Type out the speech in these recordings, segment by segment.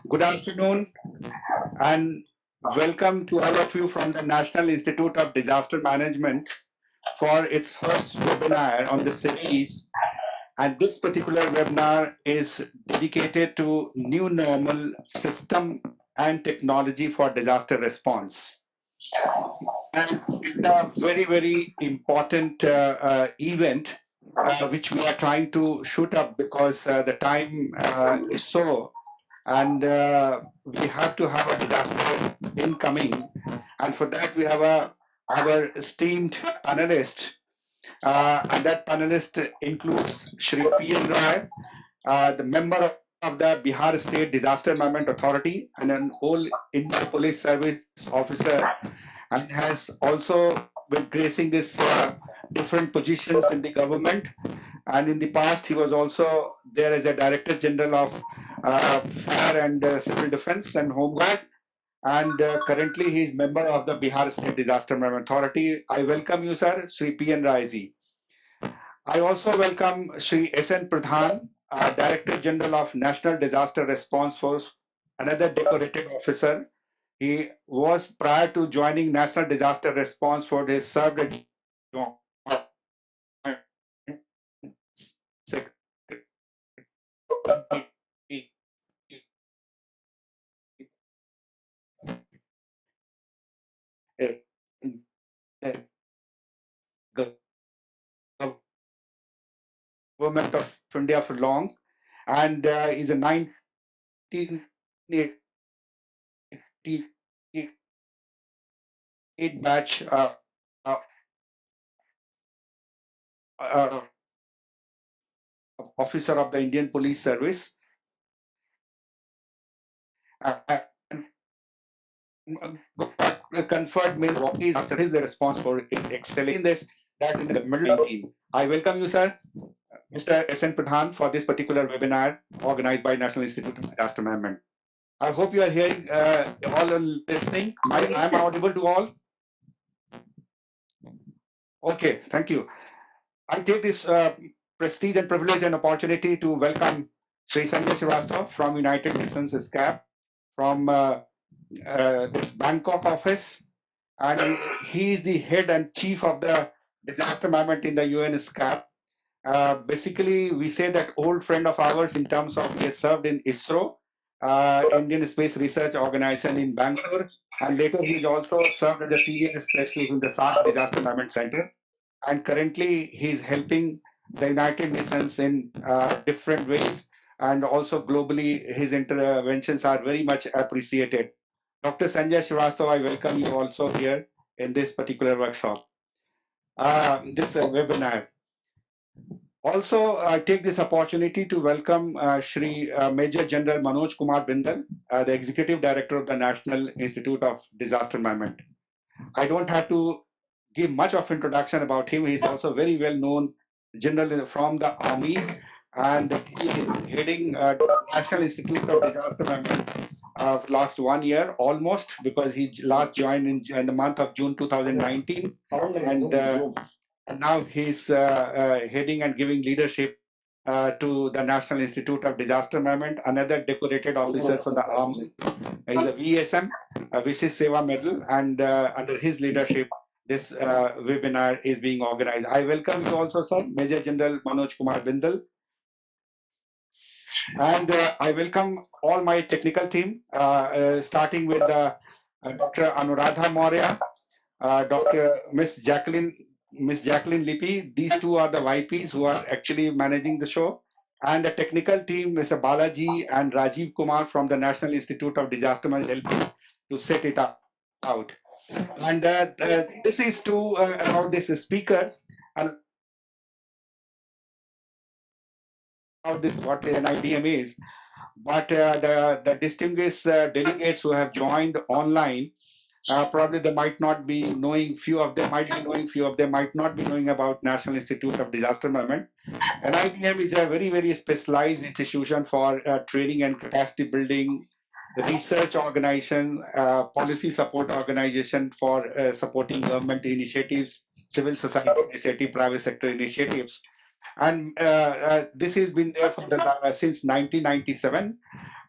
Good afternoon and welcome to all of you from the National Institute of Disaster Management for its first webinar on the series. And this particular webinar is dedicated to new normal system and technology for disaster response. And it's a very, very important event which we are trying to shoot up because the time is so, and we have to have a disaster incoming, and for that we have our esteemed panelist, and that panelist includes Shri P.N. Rai, the member of the Bihar State Disaster Management Authority and an All India Police Service officer, and has also been gracing this different positions in the government. And in the past, he was also there as a Director General of Fire and Civil Defense and Home Guard. And currently, he is member of the Bihar State Disaster Management Authority. I welcome you, sir, Sri P.N. Raiji. I also welcome Sri S.N. Pradhan, Director General of National Disaster Response Force, another decorated officer. He was, prior to joining National Disaster Response Force, he served as government of India for long, and is a 1988 batch uh, uh, officer of the Indian Police Service. Conferred means what is the response for excelling in this, that in the middle 19. I welcome you, sir, Mr. S.N. Pradhan, for this particular webinar organized by National Institute of Disaster Management. I hope you are hearing, all listening. I'm audible to all? Okay, thank you. I take this prestige and privilege and opportunity to welcome Sri Sanjay Srivastava from United Nations SCAP, from this Bangkok office, and he is the head and chief of the disaster management in the UN SCAP. Basically, we say that old friend of ours in terms of he has served in ISRO, Indian Space Research Organization in Bangalore, and later he also served as a senior specialist in the SARC Disaster Management Center. And currently, he is helping the United Nations in different ways, and also globally, his interventions are very much appreciated. Dr. Sanjay Srivastava, I welcome you also here in this particular workshop, this webinar. Also, I take this opportunity to welcome Shri Major General Manoj Kumar Bindal, the Executive Director of the National Institute of Disaster Management. I don't have to give much of introduction about him. He's also very well known general from the Army, and he is heading National Institute of Disaster Management last 1 year almost, because he last joined in the month of June 2019, and now he's heading and giving leadership to the National Institute of Disaster Management. Another decorated officer for the Army is a VSM, a Visis Seva Medal, and under his leadership, this webinar is being organized. I welcome you also, sir, Major General Manoj Kumar Bindal. And I welcome all my technical team, starting with Dr. Anuradha Maurya, Dr. Miss Jacqueline Lippi. These two are the YPs who are actually managing the show. And the technical team, Mr. Balaji and Rajiv Kumar from the National Institute of Disaster Management, helping to set it out. And this is to about these speakers and about this what NIDM is. But the distinguished delegates who have joined online, probably they might not be knowing, few of them might be knowing, few of them might not be knowing about National Institute of Disaster Management. NIDM is a very, very specialized institution for training and capacity building, research organization, policy support organization for supporting government initiatives, civil society initiative, private sector initiatives. And this has been there for since 1997.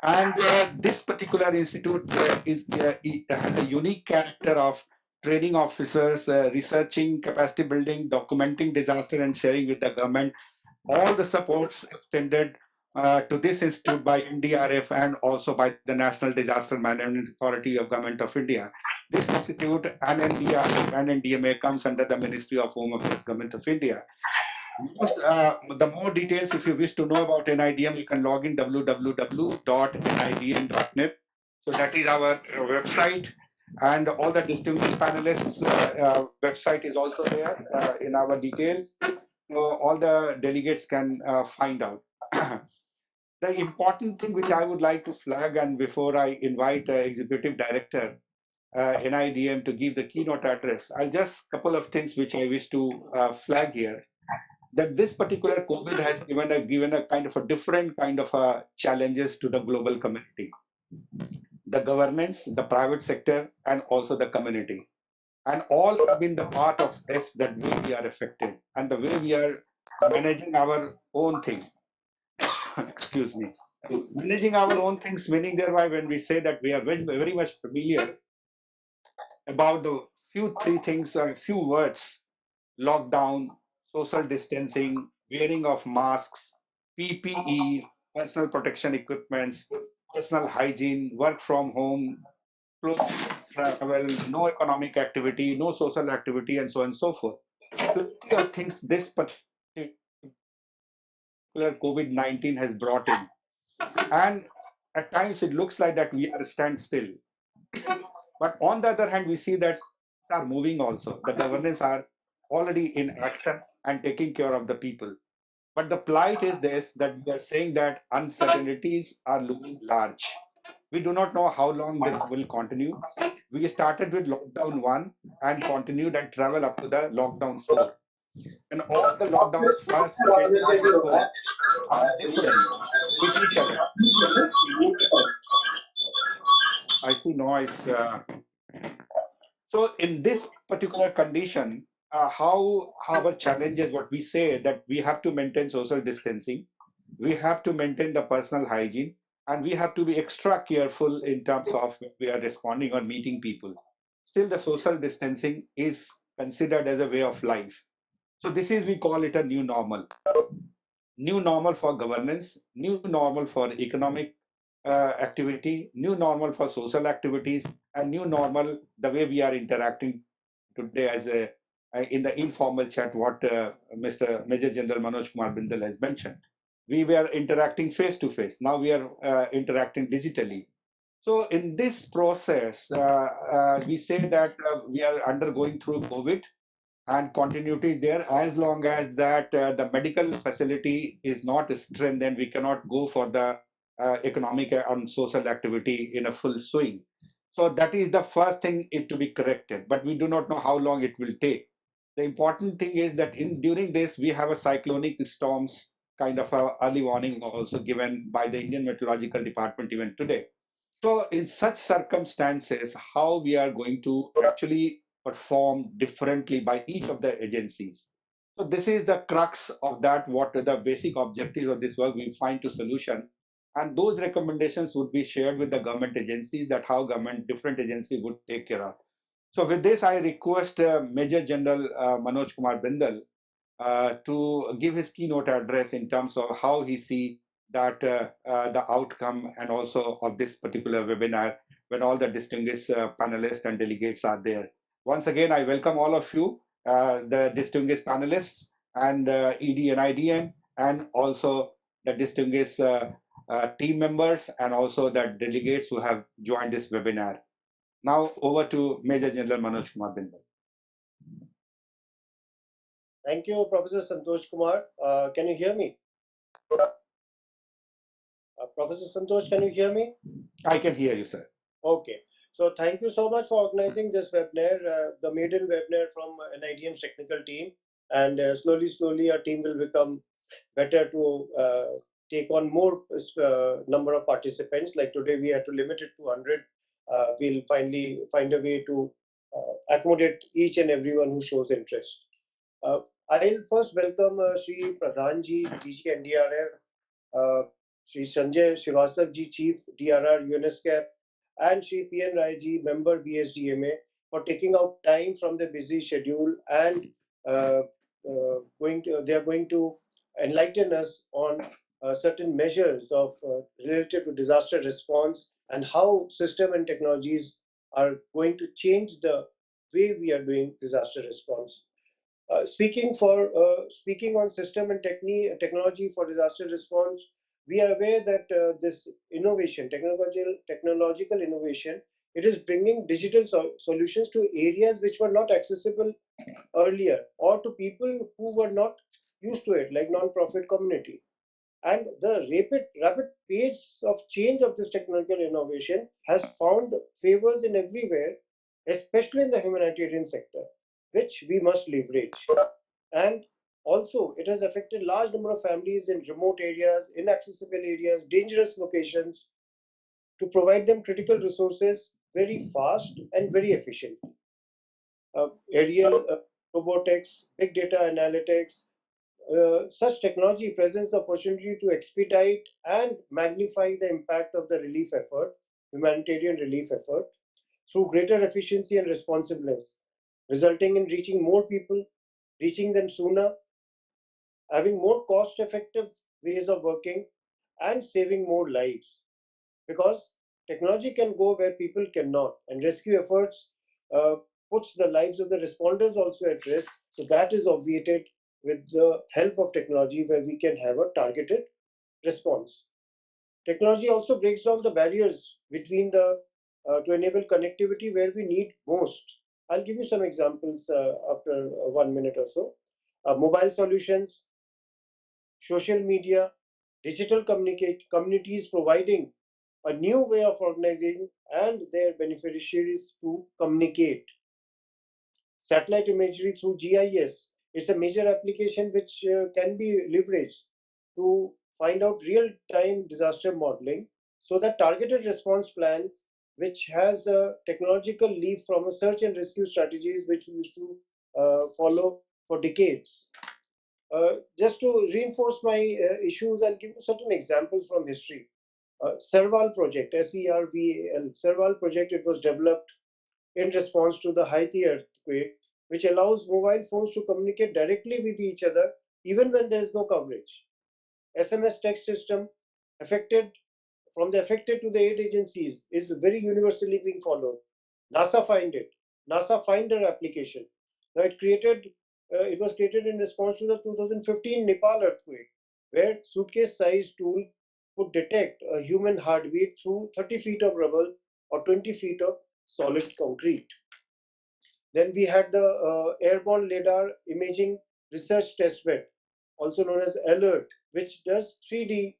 And this particular institute has a unique character of training officers, researching, capacity building, documenting disaster, and sharing with the government all the supports extended to this institute by NDRF and also by the National Disaster Management Authority of Government of India. This institute and NDRF and NDMA comes under the Ministry of Home Affairs, Government of India. The more details, if you wish to know about NIDM, you can log in www.nidm.net. So that is our website, and all the distinguished panelists' website is also there in our details. So all the delegates can find out. The important thing which I would like to flag, and before I invite Executive Director NIDM to give the keynote address, I'll just couple of things which I wish to flag here, that this particular COVID has given a kind of a different kind of challenges to the global community, the governments, the private sector, and also the community. And all have been the part of this, that way we are affected and the way we are managing our own thing. Excuse me. Managing our own things, meaning thereby when we say that we are very, very much familiar about the three things, few words: lockdown, social distancing, wearing of masks, PPE, personal protection equipments, personal hygiene, work from home, close travel, no economic activity, no social activity, and so on and so forth. Plenty of things this particular COVID-19 has brought in. And at times it looks like that we are standstill. But on the other hand, we see that things are moving also. The governments are already in action and taking care of the people. But the plight is this, that we are saying that uncertainties are looming large. We do not know how long this will continue. We started with lockdown 1 and continued and travel up to the lockdown 4. And all the lockdowns, first, second, third, and fourth, are different with each other. I see noise. So in this particular condition, how our challenge is, what we say, that we have to maintain social distancing, we have to maintain the personal hygiene, and we have to be extra careful in terms of when we are responding or meeting people. Still, the social distancing is considered as a way of life. So this is, we call it a new normal. New normal for governance, new normal for economic activity, new normal for social activities, and new normal the way we are interacting today as a in the informal chat, what Mr. Major General Manoj Kumar Bindal has mentioned. We were interacting face to face. Now we are interacting digitally. So in this process, we say that we are undergoing through COVID, and continuity is there. As long as that the medical facility is not strengthened, we cannot go for the economic and social activity in a full swing. So that is the first thing it to be corrected, but we do not know how long it will take. The important thing is that in during this we have a cyclonic storms kind of a early warning also given by the Indian Meteorological Department even today. So in such circumstances, how we are going to actually perform differently by each of the agencies. So this is the crux of that, what the basic objectives of this work we find to solution. And those recommendations would be shared with the government agencies, that how government, different agency would take care of. So with this, I request Major General Manoj Kumar Bindal to give his keynote address in terms of how he see that the outcome and also of this particular webinar, when all the distinguished panelists and delegates are there. Once again, I welcome all of you, the distinguished panelists and ED and IDM, and also the distinguished team members and also the delegates who have joined this webinar. Now over to Major General Manoj Kumar Bindal. Thank you, Professor Santosh Kumar. Can you hear me? Professor Santosh, can you hear me? I can hear you, sir. Okay. So thank you so much for organizing this webinar, the maiden webinar from NIDM's technical team. And slowly our team will become better to take on more number of participants. Like today, we had to limit it to 100. We'll finally find a way to accommodate each and everyone who shows interest. I'll first welcome Sri Pradhanji, DG NDRF, Shri Sanjay Srivastava ji, Chief DRR UNESCAP, and Shri PN Rai ji, Member BSDMA, for taking out time from their busy schedule and they are going to enlighten us on certain measures of related to disaster response and how system and technologies are going to change the way we are doing disaster response. Speaking on system and technology for disaster response, we are aware that this innovation, technological innovation, it is bringing digital solutions to areas which were not accessible earlier, or to people who were not used to it, like non-profit community. And the rapid pace of change of this technological innovation has found favors in everywhere, especially in the humanitarian sector, which we must leverage. And also, it has affected large number of families in remote areas, inaccessible areas, dangerous locations, to provide them critical resources very fast and very efficient. Aerial robotics, big data analytics, such technology presents the opportunity to expedite and magnify the impact of the relief effort, humanitarian relief effort, through greater efficiency and responsiveness, resulting in reaching more people, reaching them sooner, having more cost effective ways of working, and saving more lives. Because technology can go where people cannot, and rescue efforts puts the lives of the responders also at risk. So that is obviated with the help of technology, where we can have a targeted response. Technology also breaks down the barriers between the to enable connectivity where we need most. I'll give you some examples after 1 minute or so. Mobile solutions, social media, digital communities providing a new way of organizing and their beneficiaries to communicate. Satellite imagery through GIS is a major application which can be leveraged to find out real-time disaster modeling, so that targeted response plans, which has a technological leap from a search and rescue strategies which we used to follow for decades. Just to reinforce my issues, I'll give you certain examples from history. Serval project, SERVAL, Serval project, it was developed in response to the Haiti earthquake, which allows mobile phones to communicate directly with each other even when there is no coverage. SMS text system, affected from the affected to the aid agencies, is very universally being followed. NASA Find It, NASA Finder application. Now it was created in response to the 2015 Nepal earthquake, where suitcase-sized tool could detect a human heartbeat through 30 feet of rubble or 20 feet of solid concrete. Then we had the airborne radar imaging research testbed, also known as ALERT, which does 3D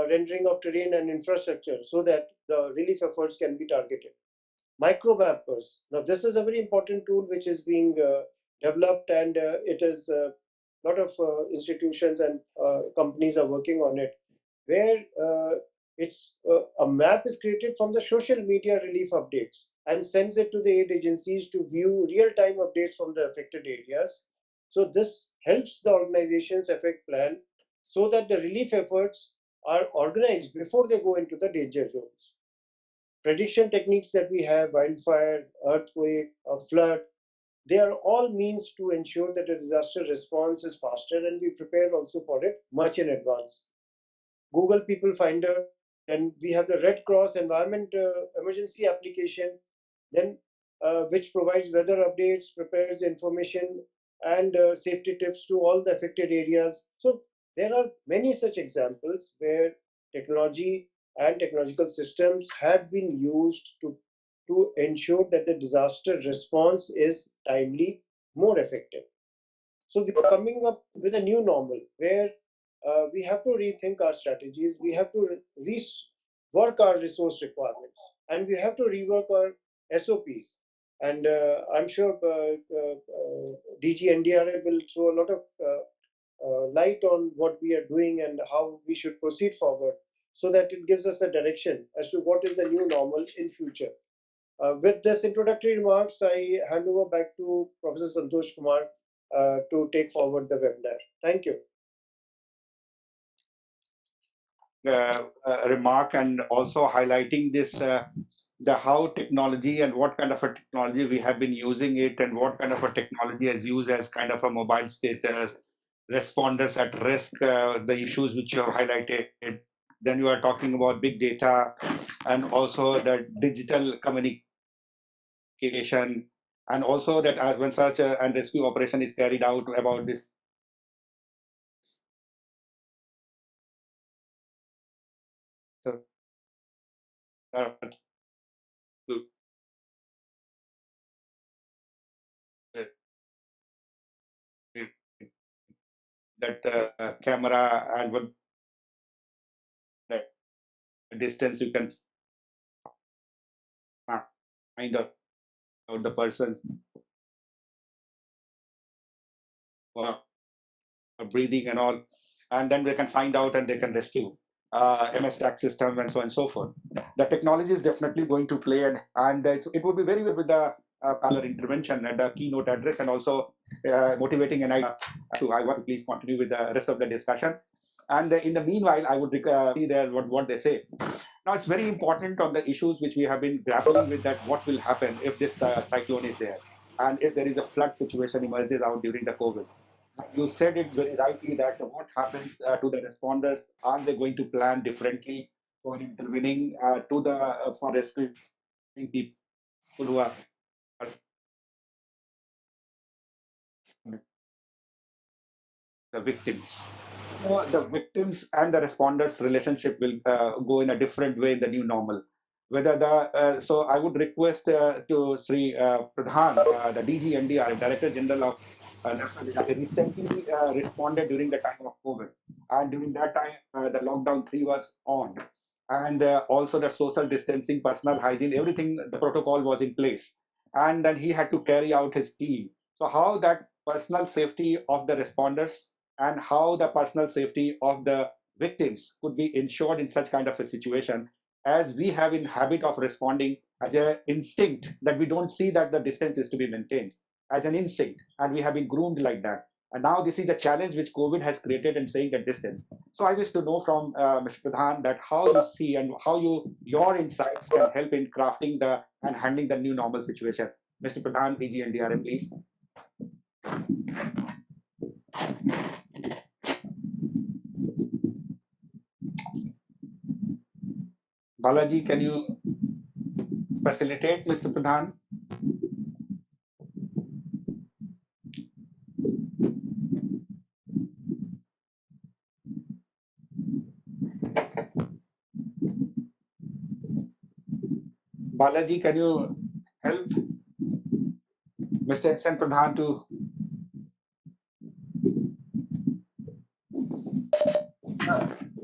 rendering of terrain and infrastructure so that the relief efforts can be targeted. Micro mappers. Now, this is a very important tool which is being developed, and it is a lot of institutions and companies are working on it, where it's a map is created from the social media relief updates and sends it to the aid agencies to view real-time updates from the affected areas. So this helps the organizations affect plan so that the relief efforts are organized before they go into the danger zones. Prediction techniques that we have, wildfire, earthquake, flood, they are all means to ensure that a disaster response is faster, and we prepare also for it much in advance. Google People Finder, and we have the Red Cross Environment Emergency application, then which provides weather updates, prepares information and safety tips to all the affected areas. So there are many such examples where technology and technological systems have been used to ensure that the disaster response is timely, more effective. So we are coming up with a new normal where we have to rethink our strategies, we have to work our resource requirements, and we have to rework our SOPs. And I'm sure DG NDRF will throw a lot of light on what we are doing and how we should proceed forward, so that it gives us a direction as to what is the new normal in future. With this introductory remarks, I hand over back to Professor Santosh Kumar to take forward the webinar. Thank you. remark and also highlighting this the how technology and what kind of a technology we have been using it and what kind of a technology is used as kind of a mobile status, responders at risk, the issues which you have highlighted. Then you are talking about big data and also the digital communication, and also that as when search and rescue operation is carried out about this uh, that camera and what distance you can find out the person's uh, breathing and all, and then they can find out and they can rescue MS tax system and so on and so forth. The technology is definitely going to play, and it would be very good with the panel intervention and the keynote address, and also motivating an idea. So I want to please continue with the rest of the discussion. And in the meanwhile, I would see there what they say. Now, it's very important on the issues which we have been grappling with, that what will happen if this cyclone is there and if there is a flood situation emerges out during the COVID. You said it very rightly that what happens to the responders? Are they going to plan differently for intervening to the for rescuing people who are the victims? So the victims and the responders relationship will go in a different way in the new normal. Whether the so I would request to Sri Pradhan, the DG NDR, Director General of National Disaster, recently responded during the time of COVID, and during that time the lockdown 3 was on, and also the social distancing, personal hygiene, everything, the protocol was in place, and then he had to carry out his team. So how that personal safety of the responders and how the personal safety of the victims could be ensured in such kind of a situation, as we have in habit of responding as an instinct, that we don't see that the distance is to be maintained as an instinct, and we have been groomed like that. And now this is a challenge which COVID has created in saying that distance. So I wish to know from Mr. Pradhan that how you see and how your insights can help in crafting the and handling the new normal situation. Mr. Pradhan, PG and DRM, please. Balaji, can you facilitate Mr. Pradhan? Balaji, can you help Mr. SN Pradhan to?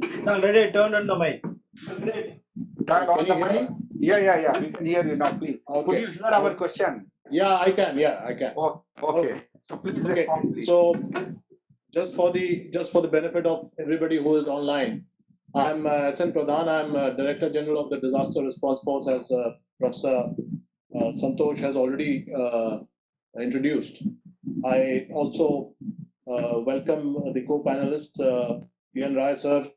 It's already turned on the mic. Turn on the mic. Yeah. We can hear you now, please. Okay. Could you hear our question? Yeah, I can. Yeah, I can. Oh, okay. So please respond, please. So just for the benefit of everybody who is online, I'm SN Pradhan. I'm Director General of the Disaster Response Force, as Professor Santosh has already introduced. I also welcome the co-panelists, Ian Rai sir,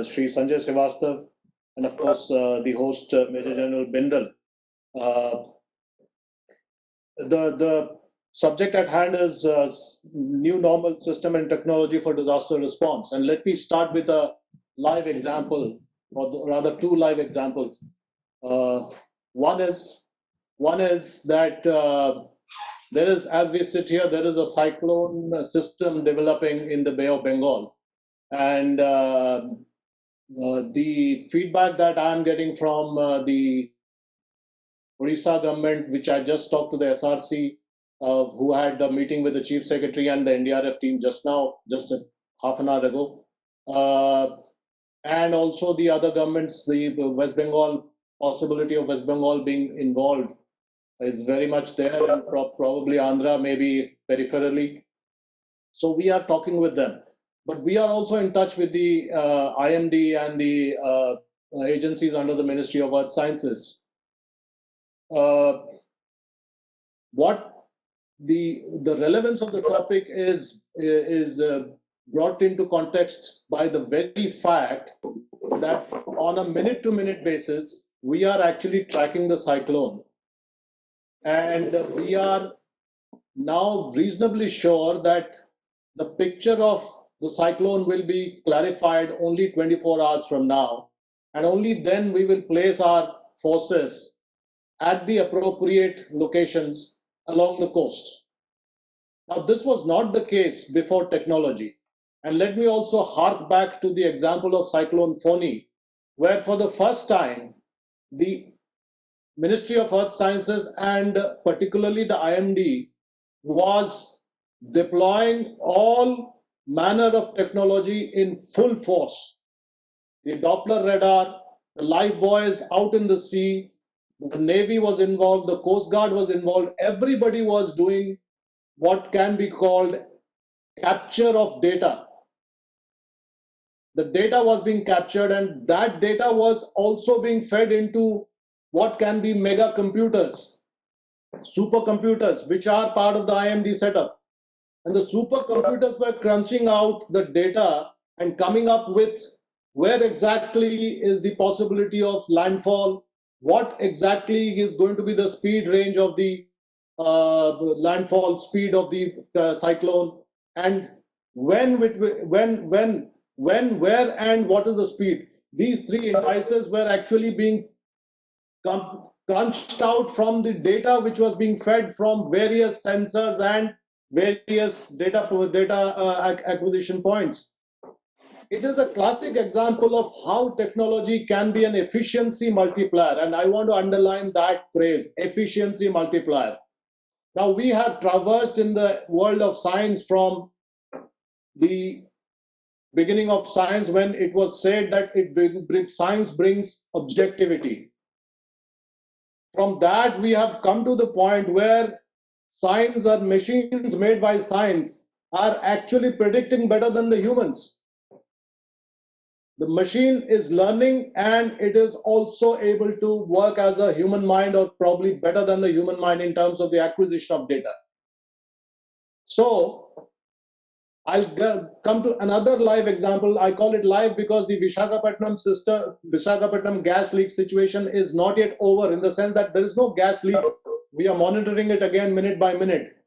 Sri Sanjay Srivastav, and of course the host, Major General Bindal. The subject at hand is new normal system and technology for disaster response. And let me start with a live example, or rather two live examples. One is that there is, as we sit here, there is a cyclone system developing in the Bay of Bengal. And the feedback that I'm getting from the Odisha government, which I just talked to the SRC, who had a meeting with the Chief Secretary and the NDRF team just now, just half an hour ago. And also the other governments, the West Bengal, possibility of West Bengal being involved is very much there, and probably Andhra maybe peripherally. So we are talking with them. But we are also in touch with the IMD and the agencies under the Ministry of Earth Sciences. What the relevance of the topic is brought into context by the very fact that on a minute-to-minute basis, we are actually tracking the cyclone. And we are now reasonably sure that the picture of the cyclone will be clarified only 24 hours from now. And only then we will place our forces at the appropriate locations along the coast. Now, this was not the case before technology. And let me also hark back to the example of Cyclone Foni, where for the first time, the Ministry of Earth Sciences and particularly the IMD was deploying all manner of technology in full force. The Doppler radar, the life buoys out in the sea, the Navy was involved, the Coast Guard was involved, everybody was doing what can be called capture of data. The data was being captured, and that data was also being fed into what can be mega computers, supercomputers, which are part of the IMD setup. And the supercomputers were crunching out the data and coming up with where exactly is the possibility of landfall, what exactly is going to be the speed range of the landfall speed of the cyclone, and when, where, and what is the speed. These three indices were actually being crunched out from the data which was being fed from various sensors and various data acquisition points. It is a classic example of how technology can be an efficiency multiplier, and I want to underline that phrase, efficiency multiplier. Now, we have traversed in the world of science from the beginning of science, when it was said that science brings objectivity. From that, we have come to the point where science or machines made by science are actually predicting better than the humans. The machine is learning, and it is also able to work as a human mind, or probably better than the human mind in terms of the acquisition of data. So I'll come to another live example. I call it live because the Visakhapatnam gas leak situation is not yet over, in the sense that there is no gas leak. We are monitoring it again minute by minute.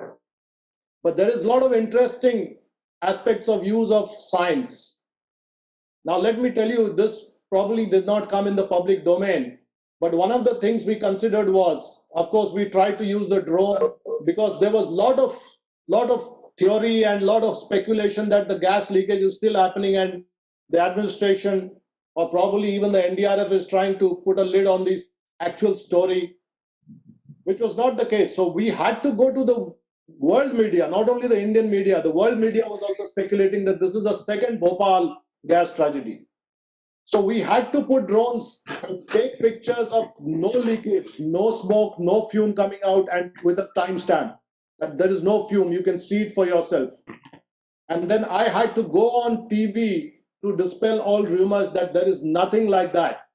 But there is a lot of interesting aspects of use of science. Now, let me tell you, this probably did not come in the public domain. But one of the things we considered was, of course, we tried to use the drone, because there was a lot of theory and a lot of speculation that the gas leakage is still happening, and the administration, or probably even the NDRF, is trying to put a lid on this actual story, which was not the case. So we had to go to the world media, not only the Indian media. The world media was also speculating that this is a second Bhopal gas tragedy. So we had to put drones and take pictures of no leakage, no smoke, no fume coming out, and with a timestamp that there is no fume, you can see it for yourself. And then I had to go on TV to dispel all rumors that there is nothing like that.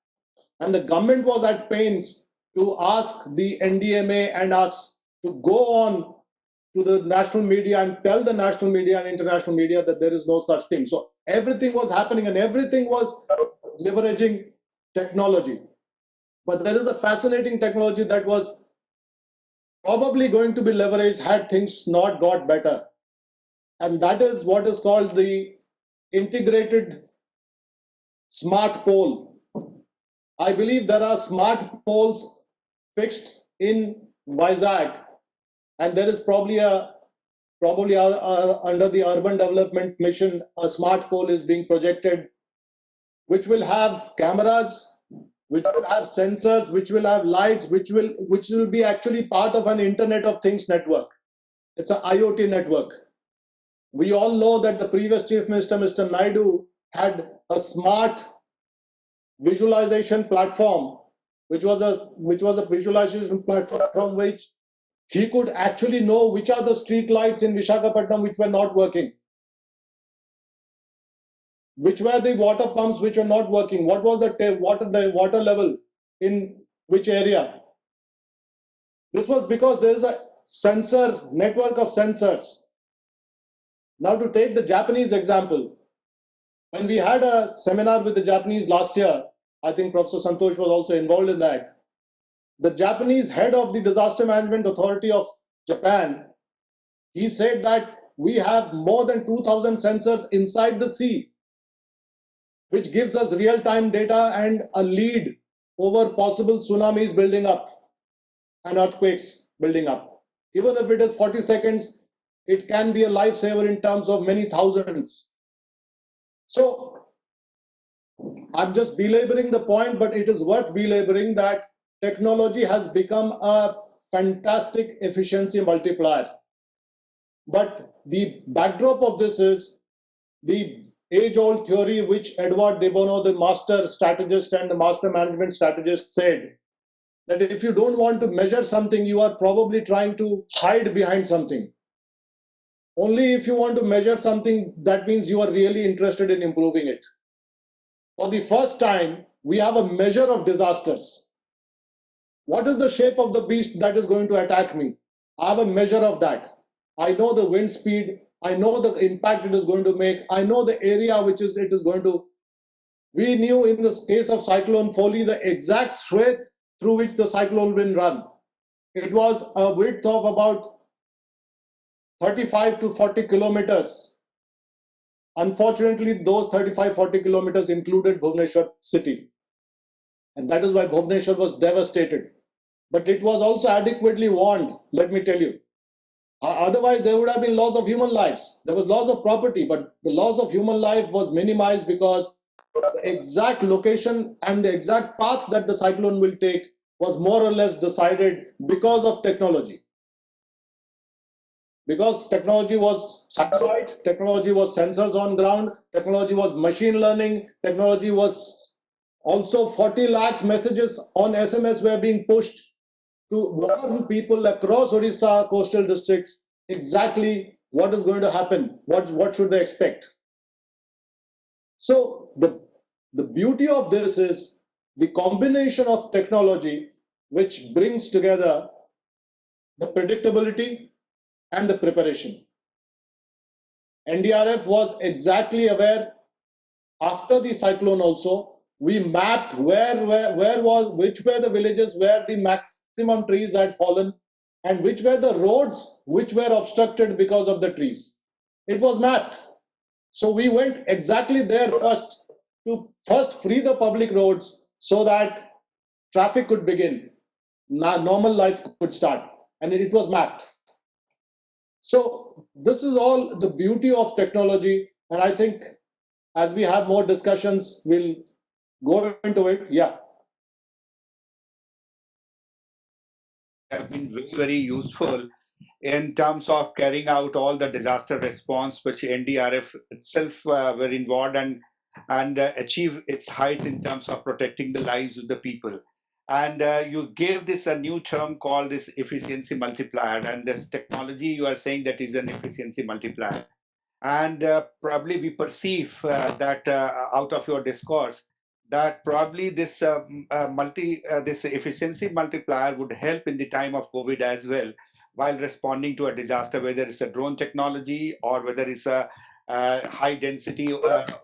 And the government was at pains to ask the NDMA and us to go on to the national media and tell the national media and international media that there is no such thing. So everything was happening, and everything was leveraging technology. But there is a fascinating technology that was probably going to be leveraged had things not got better. And that is what is called the integrated smart pole. I believe there are smart poles fixed in Vizag, and there is probably under the urban development mission, a smart pole is being projected, which will have cameras, which will have sensors, which will have lights, which will be actually part of an Internet of Things network. It's an IoT network. We all know that the previous Chief Minister, Mr. Naidu, had a smart visualization platform, which was a visualization platform from which he could actually know which are the street lights in Visakhapatnam which were not working, which were the water pumps which were not working, what was the water level in which area. This was because there is a sensor network of sensors Now, to take the Japanese example, when we had a seminar with the Japanese last year, I think Professor Santosh was also involved in that. The Japanese head of the Disaster Management Authority of Japan, he said that we have more than 2,000 sensors inside the sea, which gives us real-time data and a lead over possible tsunamis building up and earthquakes building up. Even if it is 40 seconds, it can be a lifesaver in terms of many thousands. So I'm just belaboring the point, but it is worth belaboring that technology has become a fantastic efficiency multiplier. But the backdrop of this is the age-old theory which Edward de Bono, the master strategist and the master management strategist, said, that if you don't want to measure something, you are probably trying to hide behind something. Only if you want to measure something, that means you are really interested in improving it. For the first time, we have a measure of disasters. What is the shape of the beast that is going to attack me? I have a measure of that. I know the wind speed. I know the impact it is going to make. I know the area which it is going to. We knew in the case of Cyclone Foley the exact swathe through which the cyclone will run. It was a width of about 35 to 40 kilometers. Unfortunately, those 35-40 kilometers included Bhubaneswar city. And that is why Bhubaneswar was devastated. But it was also adequately warned, let me tell you. Otherwise, there would have been loss of human lives. There was loss of property, but the loss of human life was minimized because the exact location and the exact path that the cyclone will take was more or less decided because of technology. Because technology was satellite, technology was sensors on ground, technology was machine learning, technology was also 40 lakhs messages on SMS were being pushed to warn people across Odisha coastal districts exactly what is going to happen, what should they expect. So the beauty of this is the combination of technology which brings together the predictability and the preparation. NDRF was exactly aware after the cyclone also. We mapped which were the villages where the maximum trees had fallen and which were the roads which were obstructed because of the trees. It was mapped. So we went exactly there first to free the public roads so that traffic could begin, normal life could start, and it was mapped. So this is all the beauty of technology, and I think as we have more discussions, we'll go into it. Yeah. Have been very, very useful in terms of carrying out all the disaster response which NDRF itself were involved and achieve its height in terms of protecting the lives of the people. And you gave this a new term called this efficiency multiplier, and this technology you are saying that is an efficiency multiplier. And probably we perceive that out of your discourse that probably this this efficiency multiplier would help in the time of COVID as well, while responding to a disaster, whether it's a drone technology or whether it's a high density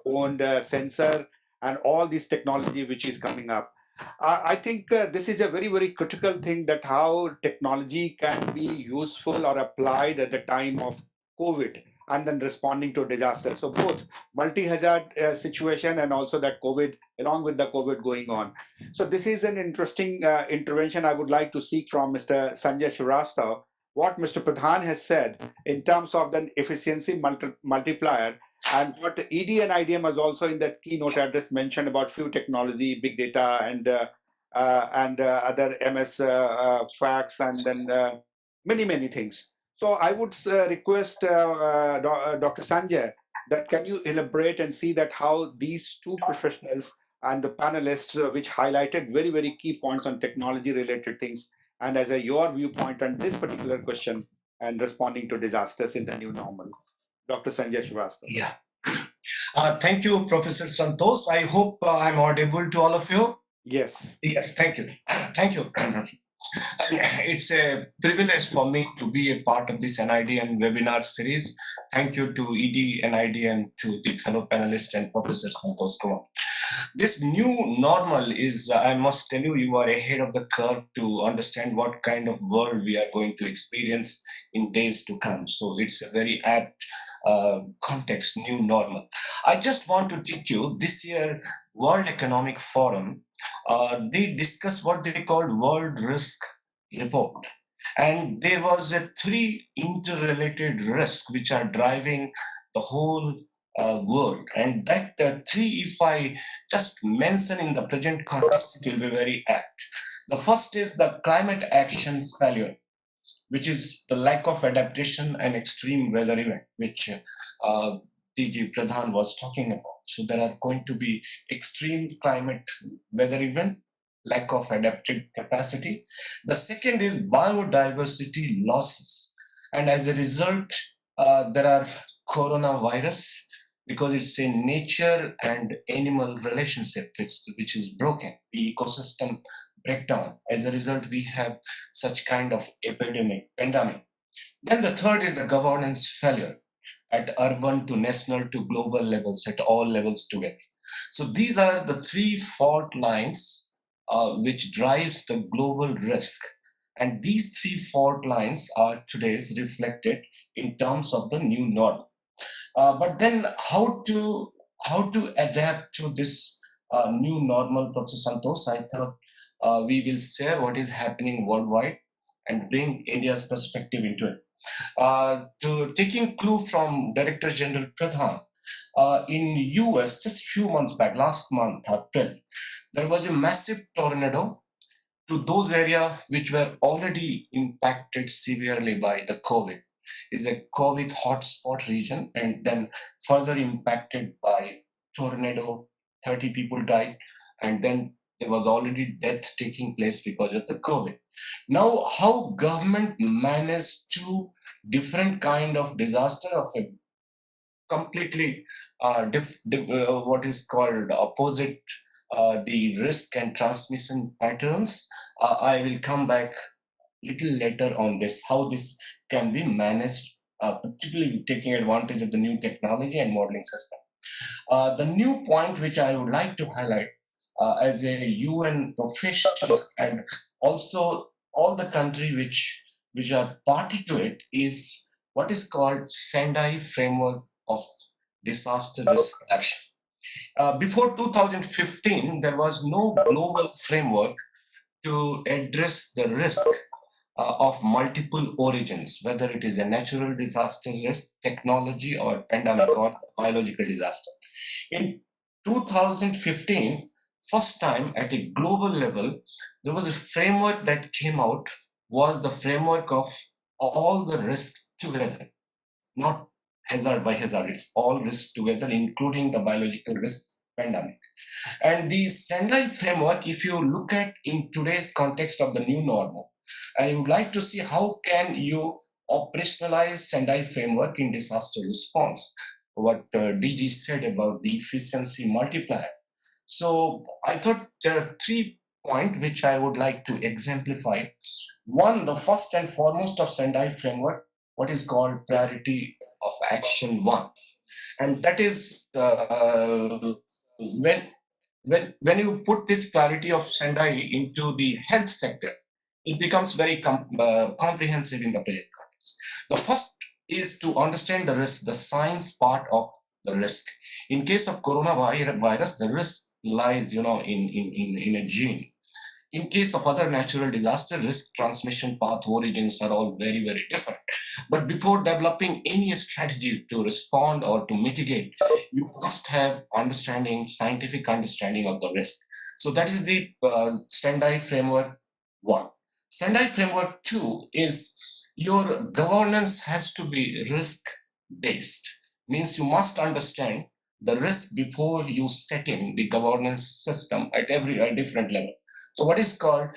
owned sensor and all this technology which is coming up. I think this is a very, very critical thing, that how technology can be useful or applied at the time of COVID and then responding to disaster. So both multi-hazard situation and also that COVID, along with the COVID going on. So this is an interesting intervention I would like to seek from Mr. Sanjay Srivastava. What Mr. Pradhan has said in terms of the efficiency multiplier, and what ED and IDM has also in that keynote address mentioned about few technology, big data, and other MS facts, and then many things. So I would request Dr. Sanjay that can you elaborate and see that how these two professionals and the panelists which highlighted very, very key points on technology related things, and as your viewpoint on this particular question and responding to disasters in the new normal. Dr. Sanjay Srivastava. Yeah. Thank you, Professor Santosh. I hope I'm audible to all of you. Yes. Yes, thank you. Thank you. It's a privilege for me to be a part of this NIDM webinar series. Thank you to ED, NIDM, to the fellow panelists and Professor Santosh Kumar. This new normal is, I must tell you, you are ahead of the curve to understand what kind of world we are going to experience in days to come. So it's a very apt context, new normal. I just want to teach you this year, World Economic Forum, they discussed what they called World Risk Report. And there was a three interrelated risks which are driving the whole world. And that three, if I just mention in the present context, it will be very apt. The first is the climate action failure, which is the lack of adaptation and extreme weather event, which DG Pradhan was talking about. So there are going to be extreme climate weather event, lack of adaptive capacity. The second is biodiversity losses. And as a result, there are coronavirus, because it's a nature and animal relationship which is broken, the ecosystem breakdown. As a result, we have such kind of epidemic, pandemic. Then the third is the governance failure at urban to national to global levels, at all levels together. So these are the three fault lines which drives the global risk. And these three fault lines are today's reflected in terms of the new normal. But then how to adapt to this new normal, Professor Santosh? I thought we will share what is happening worldwide and bring India's perspective into it. To taking clue from Director General Pradhan, in US just few months back, last month, April, there was a massive tornado to those areas which were already impacted severely by the COVID. It's a COVID hotspot region, and then further impacted by tornado. 30 people died, and then there was already death taking place because of the COVID. Now, how government managed two different kind of disaster of a completely what is called opposite the risk and transmission patterns. I will come back little later on this, how this can be managed, particularly taking advantage of the new technology and modeling system. The new point which I would like to highlight as a UN professional, and also all the country which are party to it, is what is called Sendai Framework of Disaster Risk Action. Before 2015, there was no global framework to address the risk of multiple origins, whether it is a natural disaster risk, technology, or pandemic, or biological disaster. In 2015, first time at a global level, there was a framework that came out, was the framework of all the risk together, not hazard by hazard, it's all risk together, including the biological risk pandemic. And the Sendai framework, if you look at in today's context of the new normal, I would like to see how can you operationalize Sendai framework in disaster response, what DG said about the efficiency multiplier. So I thought there are 3 points which I would like to exemplify. One, the first and foremost of Sendai framework, what is called priority of action 1. And that is when you put this priority of Sendai into the health sector, it becomes very comprehensive in the project context. The first is to understand the risk, the science part of the risk. In case of coronavirus, the risk lies, in a gene. In case of other natural disaster, risk transmission path origins are all very, very different. But before developing any strategy to respond or to mitigate, you must have scientific understanding of the risk. So that is the Sendai Framework 1. Sendai Framework 2 is your governance has to be risk-based. Means you must understand the risk before you set in the governance system at a different level. So what is called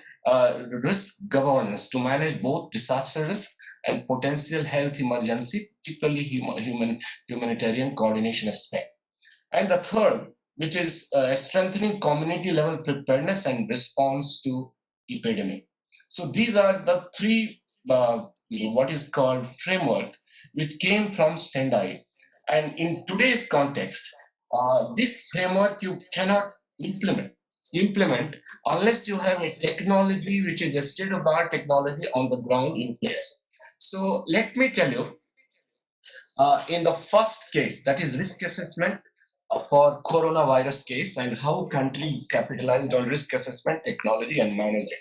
risk governance to manage both disaster risk and potential health emergency, particularly humanitarian coordination aspect. And the third, which is strengthening community level preparedness and response to epidemic. So these are the three, what is called framework, which came from Sendai. And in today's context, this framework you cannot implement unless you have a technology which is a state-of-the-art technology on the ground in place. So let me tell you, in the first case, that is risk assessment for coronavirus case and how country capitalized on risk assessment technology and managed it.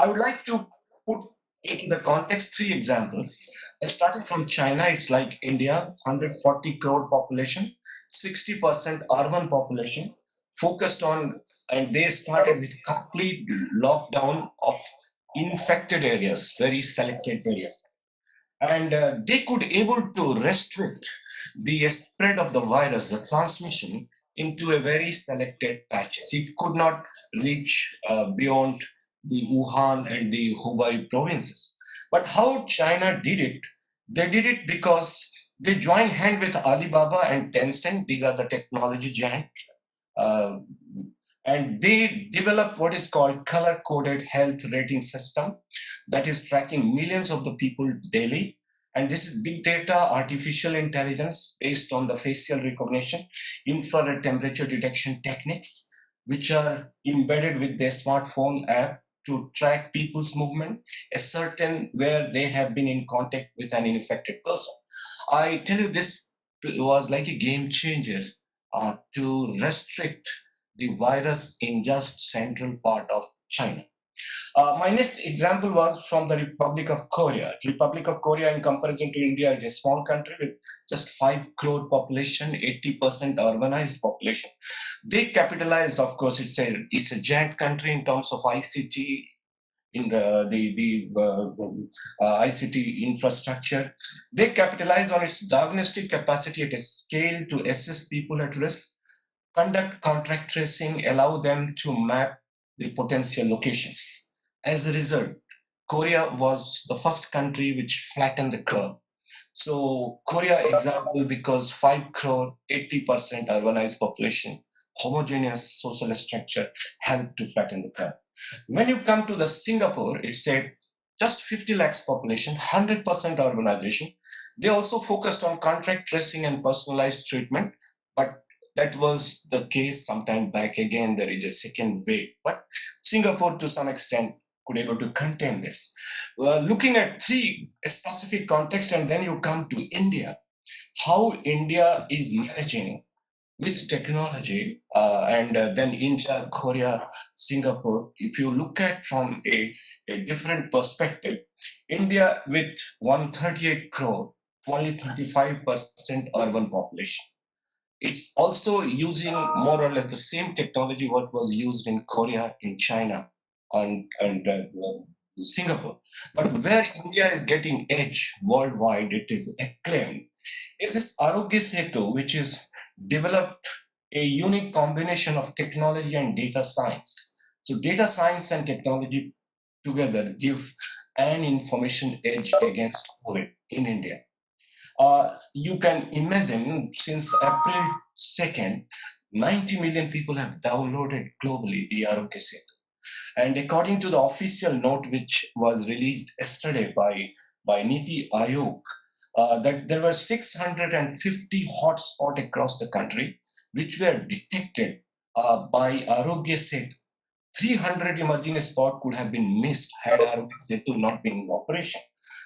I would like to put into the context three examples. Starting from China, it's like India, 140 crore population, 60% urban population, focused on, and they started with complete lockdown of infected areas, very selected areas. And they could able to restrict the spread of the virus, the transmission, into a very selected patches. It could not reach beyond the Wuhan and the Hubei provinces. But how China did it? They did it because they joined hand with Alibaba and Tencent. These are the technology giants. Uh, and they developed what is called color-coded health rating system that is tracking millions of the people daily. And this is big data, artificial intelligence based on the facial recognition, infrared temperature detection techniques, which are embedded with their smartphone app to track people's movement, ascertain where they have been in contact with an infected person. I tell you, this was like a game changer to restrict the virus in just central part of China. My next example was from the Republic of Korea. Republic of Korea, in comparison to India, is a small country with just 5 crore population, 80% urbanized population. They capitalized, of course, it's a giant country in terms of ICT, in the ICT infrastructure. They capitalized on its diagnostic capacity at a scale to assess people at risk, conduct contact tracing, allow them to map the potential locations. As a result, Korea was the first country which flattened the curve. So Korea example, because 5 crore, 80% urbanized population, homogeneous social structure helped to flatten the curve. When you come to the Singapore, it said just 50 lakhs population, 100% urbanization. They also focused on contact tracing and personalized treatment, but that was the case sometime back. Again, there is a second wave, but Singapore to some extent could able to contain this. Looking at three specific contexts, and then you come to India, how India is managing with technology, and then India, Korea, Singapore. If you look at from a different perspective, India with 138 crore, only 35% urban population. It's also using more or less the same technology what was used in Korea, in China, and Singapore. But where India is getting edge worldwide, it is acclaimed, is this Arogya Setu, which is developed a unique combination of technology and data science. So data science and technology together give an information edge against COVID in India. You can imagine since April 2nd, 90 million people have downloaded globally the Arogya Setu. And according to the official note, which was released yesterday by Niti Aayog, that there were 650 hotspots across the country, which were detected by Arogya Setu. 300 emerging spots could have been missed had Arogya Setu not been in operation.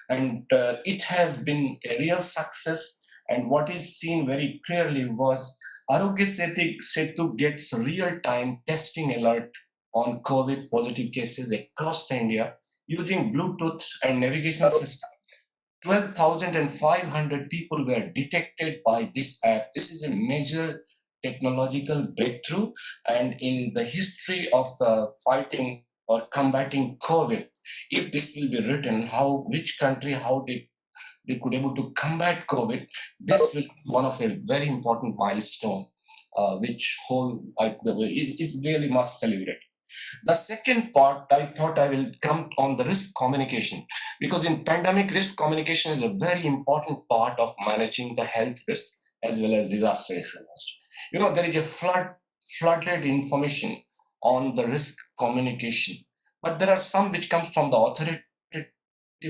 And it has been a real success. And what is seen very clearly was Arogya Setu gets real-time testing alert on COVID positive cases across India using Bluetooth and navigation system. 12,500 people were detected by this app. This is a major technological breakthrough, and in the history of fighting or combating COVID, if this will be written, how which country, how they could able to combat COVID, this will be one of a very important milestone, which whole is really must celebrate. The second part, I thought I will come on the risk communication, because in pandemic, risk communication is a very important part of managing the health risk as well as disaster risk. You know, there is a flooded information on the risk communication. but there are some which come from the authoritative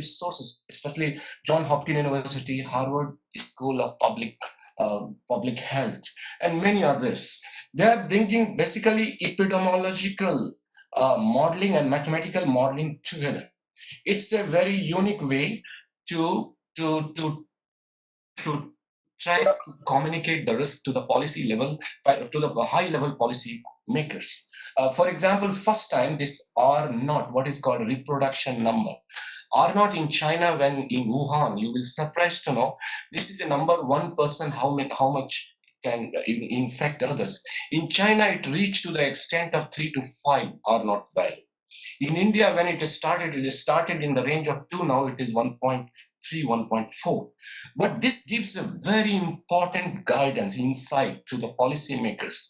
sources, especially John Hopkins University, Harvard School of Public Health, and many others. They are bringing basically epidemiological modeling and mathematical modeling together. It's a very unique way to try to communicate the risk to the policy level, to the high level policy makers. For example, first time this R naught, what is called reproduction number, R naught in China, when in Wuhan, you will surprised to know this is the number one person how much can infect others. In China, it reached to the extent of 3 to 5 R naught value. In India, when it started in the range of 2, now it is 1.3, 1.4. But this gives a very important guidance, insight to the policymakers,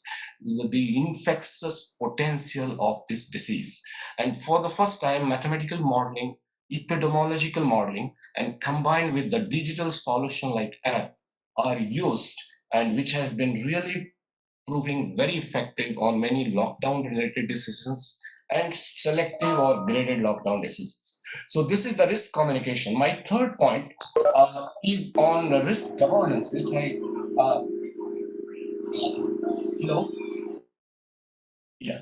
the infectious potential of this disease. And for the first time, mathematical modeling, epidemiological modeling, and combined with the digital solution like app are used, and which has been really proving very effective on many lockdown related decisions and selective or graded lockdown decisions. So this is the risk communication. My third point is on the risk governance, which I, hello? Yeah.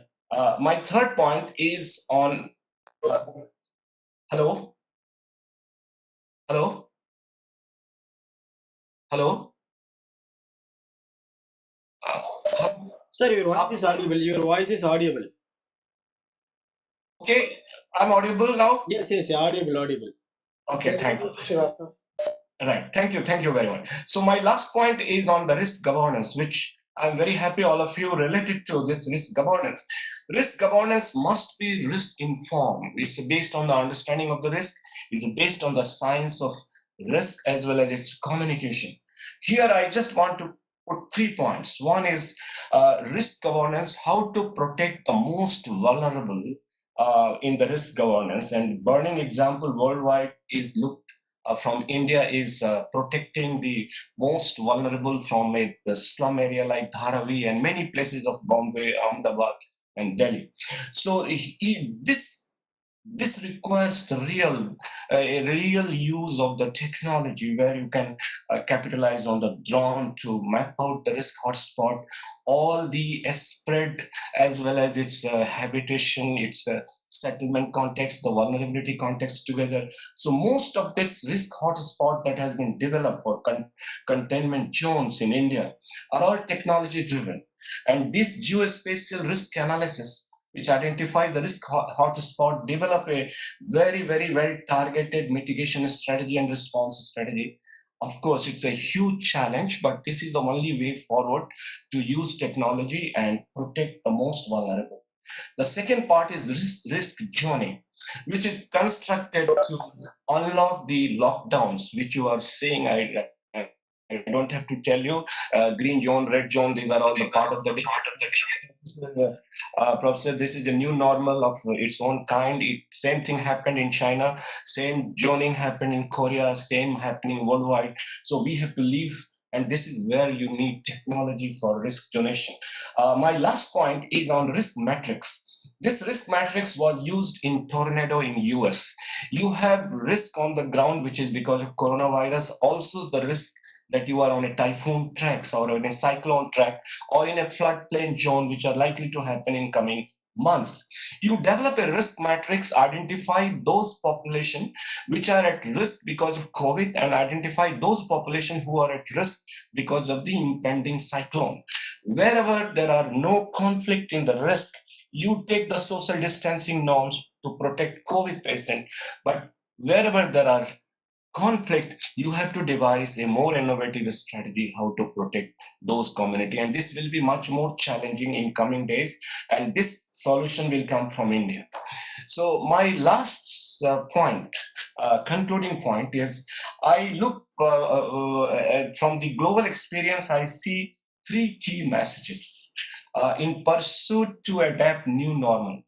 My third point is on, hello? Hello? Hello? Sir, your voice is audible. Your voice is audible. Okay, I'm audible now? Yes, audible. Okay, thank you. Right, thank you very much. So my last point is on the risk governance, which I'm very happy all of you related to this risk governance. Risk governance must be risk informed. It's based on the understanding of the risk. It's based on the science of risk as well as its communication. Here, I just want to put 3 points. One is risk governance, how to protect the most vulnerable in the risk governance. And burning example worldwide is looked from India is protecting the most vulnerable from the slum area like Dharavi and many places of Bombay, Ahmedabad, and Delhi. So this requires the real use of the technology where you can capitalize on the drone to map out the risk hotspot, all the spread as well as its habitation, its settlement context, the vulnerability context together. So most of this risk hotspot that has been developed for containment zones in India are all technology driven. And this geospatial risk analysis, which identify the risk hotspot, develop a very, very well targeted mitigation strategy and response strategy. Of course, it's a huge challenge, but this is the only way forward to use technology and protect the most vulnerable. The second part is risk journey, which is constructed to unlock the lockdowns, which you are seeing. I don't have to tell you, green zone, red zone, these are all the part of the Professor, this is a new normal of its own kind. Same thing happened in China, same zoning happened in Korea, same happening worldwide. So we have to live, and this is where you need technology for risk donation. My last point is on risk matrix. This risk matrix was used in tornado in US. You have risk on the ground, which is because of coronavirus, also the risk that you are on a typhoon tracks or on a cyclone track or in a floodplain zone, which are likely to happen in coming months. You develop a risk matrix, identify those population which are at risk because of COVID, and identify those population who are at risk because of the impending cyclone. Wherever there are no conflict in the risk, you take the social distancing norms to protect COVID patient. But wherever there are conflict, you have to devise a more innovative strategy how to protect those community, and this will be much more challenging in coming days, and this solution will come from India. So my last point, concluding point is, I look from the global experience, I see 3 key messages in pursuit to adapt new normal.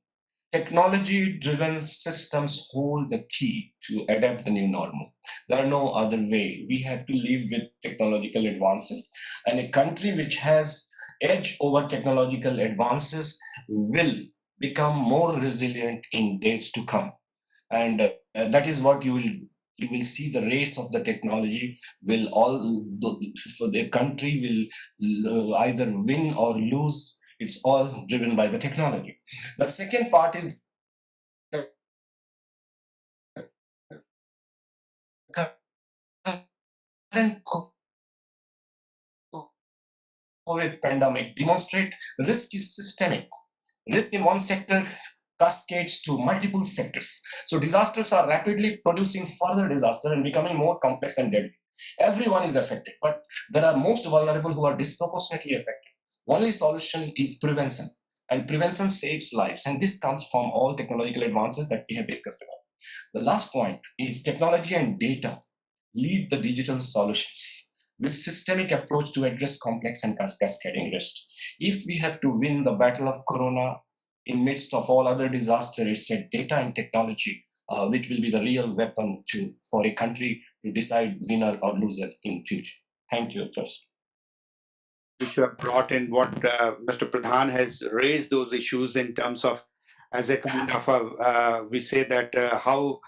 Technology-driven systems hold the key to adapt the new normal. There are no other way. We have to live with technological advances, and a country which has edge over technological advances will become more resilient in days to come. And that is what you will see. The race of the technology will for the country will either win or lose. It's all driven by the technology. The second part is the current COVID pandemic demonstrate risk is systemic. Risk in one sector cascades to multiple sectors. So disasters are rapidly producing further disaster and becoming more complex and deadly. Everyone is affected, but there are most vulnerable who are disproportionately affected. Only solution is prevention, and prevention saves lives. And this comes from all technological advances that we have discussed about. The last point is technology and data lead the digital solutions with systemic approach to address complex and cascading risk. If we have to win the battle of corona in midst of all other disasters, it's a data and technology which will be the real weapon for a country to decide winner or loser in future. Thank you, Josh. Which you have brought in, what Mr. Pradhan has raised those issues in terms of as a kind of a, we say that how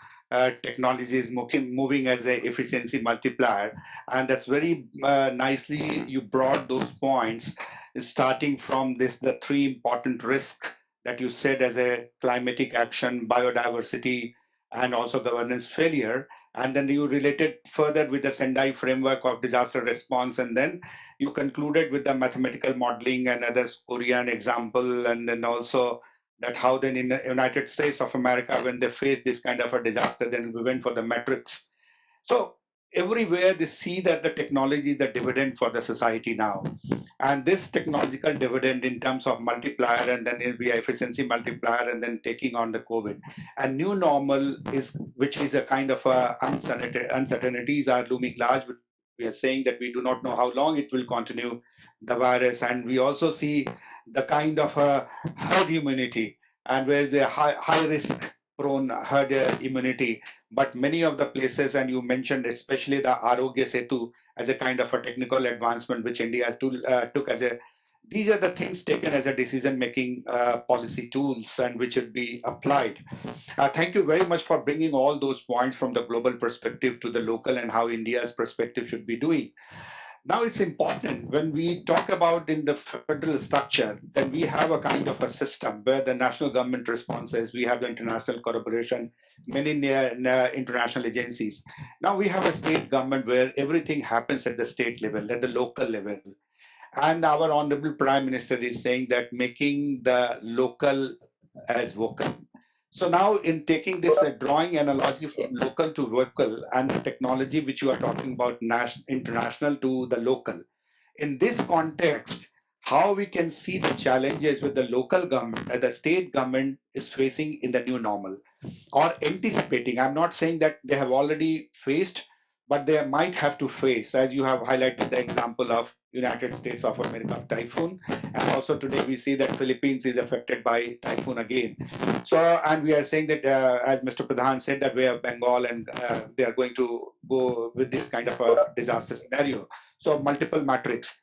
technology is moving as a efficiency multiplier. And that's very nicely you brought those points, starting from the three important risks that you said as a climatic action, biodiversity, and also governance failure. And then you related further with the Sendai framework of disaster response, and then you concluded with the mathematical modeling and others Korean example, and then also that how then in the United States of America, when they face this kind of a disaster, then we went for the metrics. So everywhere they see that the technology is the dividend for the society now. And this technological dividend in terms of multiplier, and then it'll be efficiency multiplier, and then taking on the COVID. And new normal is, which is a kind of uncertainties are looming large. We are saying that we do not know how long it will continue, the virus. And we also see the kind of a herd immunity, and where the high risk prone herd immunity. But many of the places, and you mentioned especially the Arogya Setu as a kind of a technical advancement which India has took as a, these are the things taken as a decision-making policy tools and which should be applied. Thank you very much for bringing all those points from the global perspective to the local and how India's perspective should be doing. Now it's important when we talk about in the federal structure, then we have a kind of a system where the national government responses, we have the international collaboration, many international agencies. Now we have a state government where everything happens at the state level, at the local level. And our Honorable Prime Minister is saying that making the local as vocal. So now in taking this drawing analogy from local to vocal and the technology which you are talking about international to the local, in this context, how we can see the challenges with the local government and the state government is facing in the new normal or anticipating. I'm not saying that they have already faced, but they might have to face, as you have highlighted the example of United States of America typhoon. And also today we see that Philippines is affected by typhoon again. So, and we are saying that, as Mr. Pradhan said, that we have Bengal and they are going to go with this kind of a disaster scenario. So multiple metrics.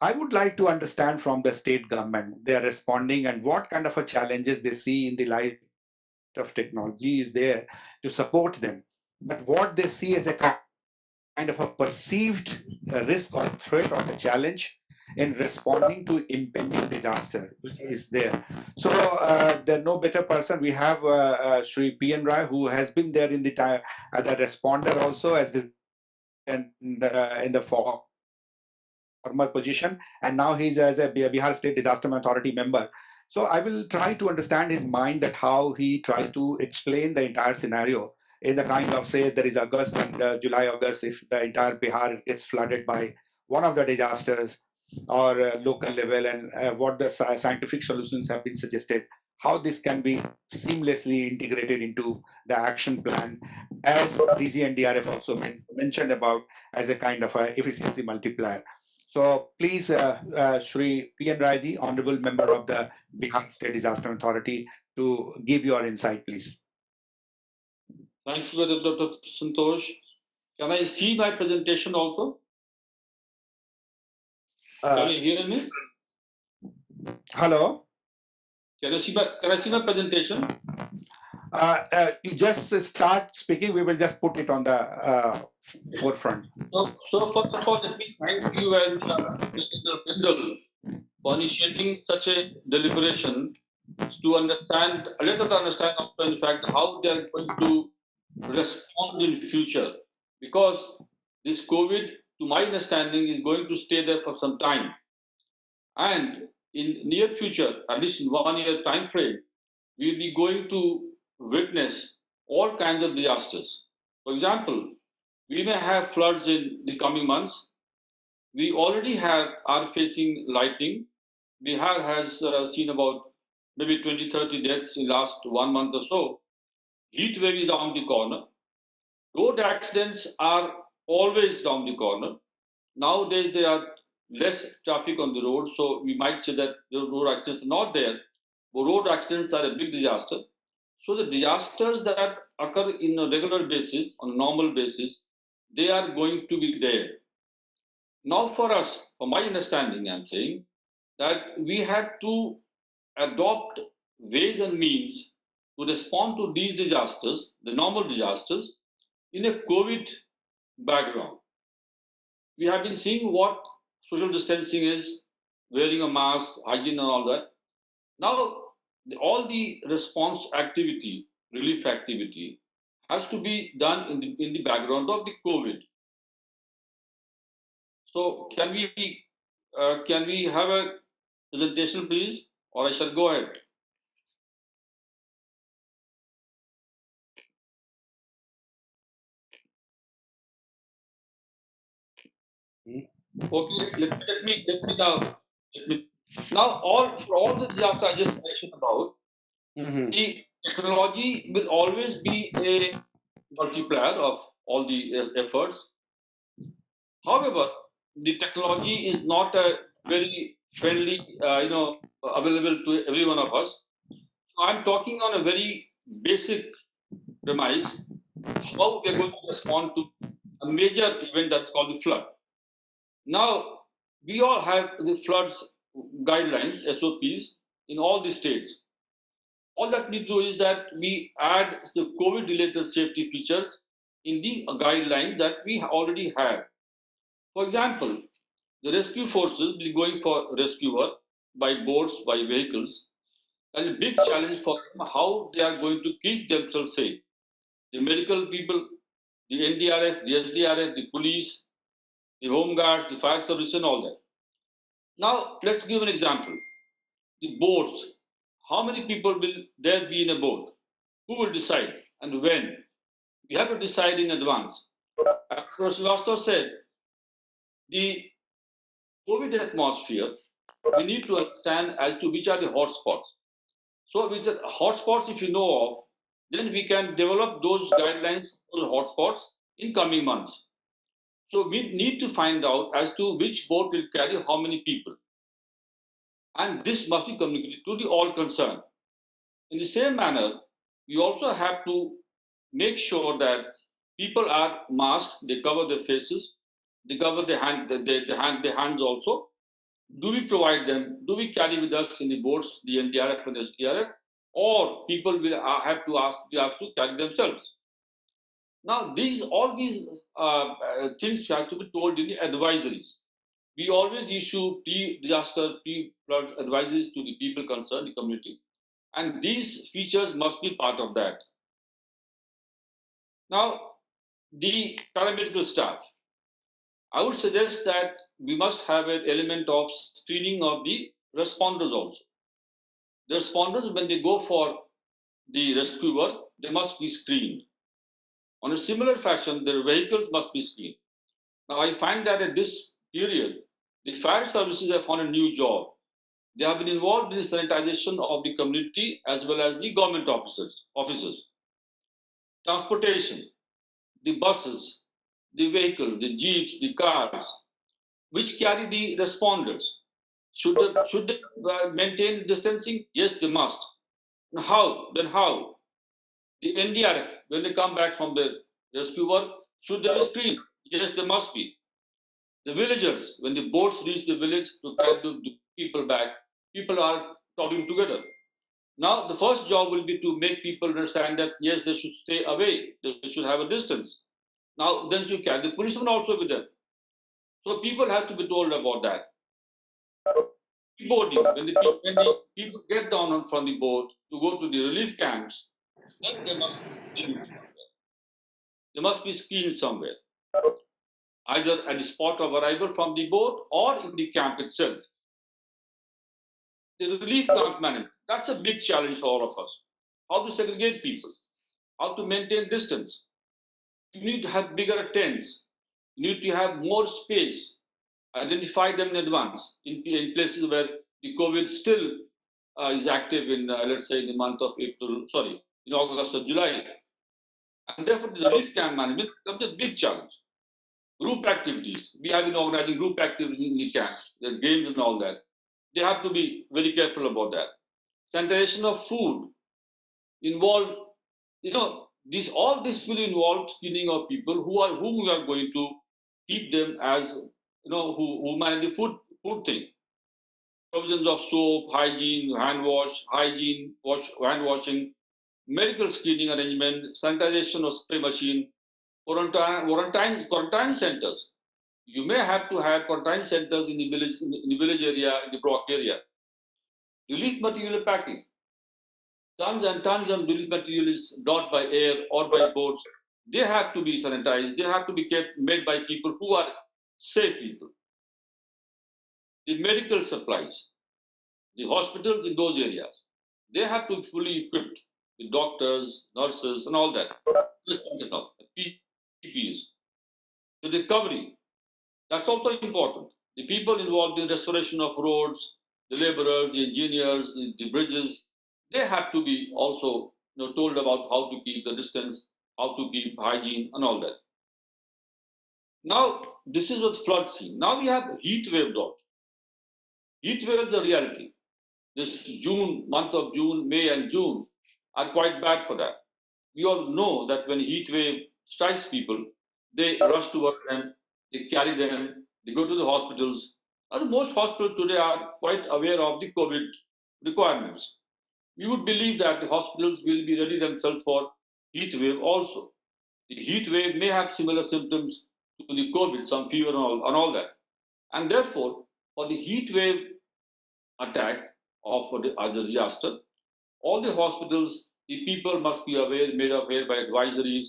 I would like to understand from the state government, they are responding and what kind of a challenges they see in the light of technology is there to support them. But what they see as a kind of a perceived risk or threat or the challenge in responding to impending disaster, which is there. So there's no better person. We have Sri P.N. Rai, who has been there in the time as a responder also as the in the former position, and now he's as a Bihar State Disaster Authority member. So I will try to understand his mind, that how he tries to explain the entire scenario in the kind of, say there is August and July, August, if the entire Bihar gets flooded by one of the disasters or local level, and what the scientific solutions have been suggested, how this can be seamlessly integrated into the action plan, as DG and DRF also mentioned about as a kind of a efficiency multiplier. So please, Shri P.N. Raji, Honorable Member of the Bihar State Disaster Authority, to give your insight, please. Thank you, Dr. Santosh. Can I see my presentation also? Can you hear me? Hello? Can I see my presentation? You just start speaking. We will just put it on the forefront. So first of all, let me thank you and Mr. Bindal for initiating such a deliberation to understand, let us understand also in fact how they are going to respond in future, because this COVID, to my understanding, is going to stay there for some time, and in near future, at least in 1 year time frame, we'll be going to witness all kinds of disasters. For example, we may have floods in the coming months. We already are facing lightning. Bihar has seen about maybe 20, 30 deaths in last 1 month or so. Heat wave is around the corner. Road accidents are always around the corner. Nowadays, there are less traffic on the road, so we might say that the road accidents are not there. But road accidents are a big disaster. So the disasters that occur in a regular basis, on a normal basis, they are going to be there. Now for us, for my understanding, I'm saying that we have to adopt ways and means to respond to these disasters, the normal disasters, in a COVID background. We have been seeing what social distancing is, wearing a mask, hygiene, and all that. Now, all the response activity, relief activity, has to be done in the background of the COVID. So, can we have a presentation, please, or I shall go ahead? Okay, let me now all the disasters I just mentioned about, the technology will always be a multiplier of all the efforts. However, the technology is not a very friendly, available to every one of us. So I'm talking on a very basic premise how we are going to respond to a major event that's called the flood. Now, we all have the floods guidelines, SOPs, in all the states. All that we do is that we add the COVID-related safety features in the guideline that we already have. For example, the rescue forces will be going for rescue work by boats, by vehicles, and a big challenge for them how they are going to keep themselves safe. The medical people, the NDRF, the SDRF, the police, the home guards, the fire service, and all that. Now, let's give an example. The boats. How many people will there be in a boat? Who will decide and when? We have to decide in advance. As Professor Srivastava said, the COVID atmosphere, we need to understand as to which are the hotspots. So, which are hotspots, if you know of, then we can develop those guidelines for hotspots in coming months. So, we need to find out as to which boat will carry how many people. And this must be communicated to the all concerned. In the same manner, we also have to make sure that people are masked, they cover their faces, they cover their hands also. Do we provide them? Do we carry with us in the boats the NDRF and SDRF, or people will have to be asked to carry themselves? Now, all these things have to be told in the advisories. We always issue pre-disaster, pre-flood advisories to the people concerned, the community, and these features must be part of that. Now, the paramedical staff. I would suggest that we must have an element of screening of the responders also. The responders, when they go for the rescue work, they must be screened. On a similar fashion, their vehicles must be screened. Now, I find that at this period, the fire services have found a new job. They have been involved in the sanitization of the community as well as the government offices. Transportation, the buses, the vehicles, the jeeps, the cars, which carry the responders. Should they maintain distancing? Yes, they must. And how? Then how? The NDRF, when they come back from the rescue work, should they be screened? Yes, they must be. The villagers, when the boats reach the village to carry the people back, people are talking together. Now, the first job will be to make people understand that yes, they should stay away, they should have a distance. Now, then you can. The policeman also with them. So people have to be told about that. Boarding, when the people get down from the boat to go to the relief camps, then they must be screened somewhere. They must be screened somewhere, either at the spot of arrival from the boat or in the camp itself. The relief camp management, that's a big challenge for all of us. How to segregate people, how to maintain distance. You need to have bigger tents. You need to have more space. Identify them in advance in places where the COVID still is active in, let's say, in the month of April, sorry, in August or July. And therefore, the relief camp management becomes a big challenge. Group activities. We have been organizing group activities in the camps, the games and all that. They have to be very careful about that. Sanitation of food involve, all this will involve screening of people whom we are going to keep them as, who manage the food thing. Provisions of soap, hygiene, hand washing, medical screening arrangement, sanitization of spray machine, quarantine centers. You may have to have quarantine centers in the village area, in the block area. Relief material packing. Tons and tons of relief material is brought by air or by boats. They have to be sanitized. They have to be made by people who are safe people. The medical supplies, the hospitals in those areas, they have to be fully equipped with doctors, nurses, and all that. Just enough. PPEs. The recovery, that's also important. The people involved in restoration of roads, the laborers, the engineers, the bridges, they have to be also told about how to keep the distance, how to keep hygiene, and all that. Now, this is what flood scene. Now we have heat wave dot. Heat wave is a reality. This month of June, May, and June are quite bad for that. We all know that when heat wave strikes people, they rush towards them, they carry them, they go to the hospitals. Most hospitals today are quite aware of the COVID requirements. We would believe that the hospitals will be ready themselves for heat wave also. The heat wave may have similar symptoms to the COVID, some fever and all that. And therefore, for the heat wave attack of the disaster, all the hospitals, the people must be made aware by advisories,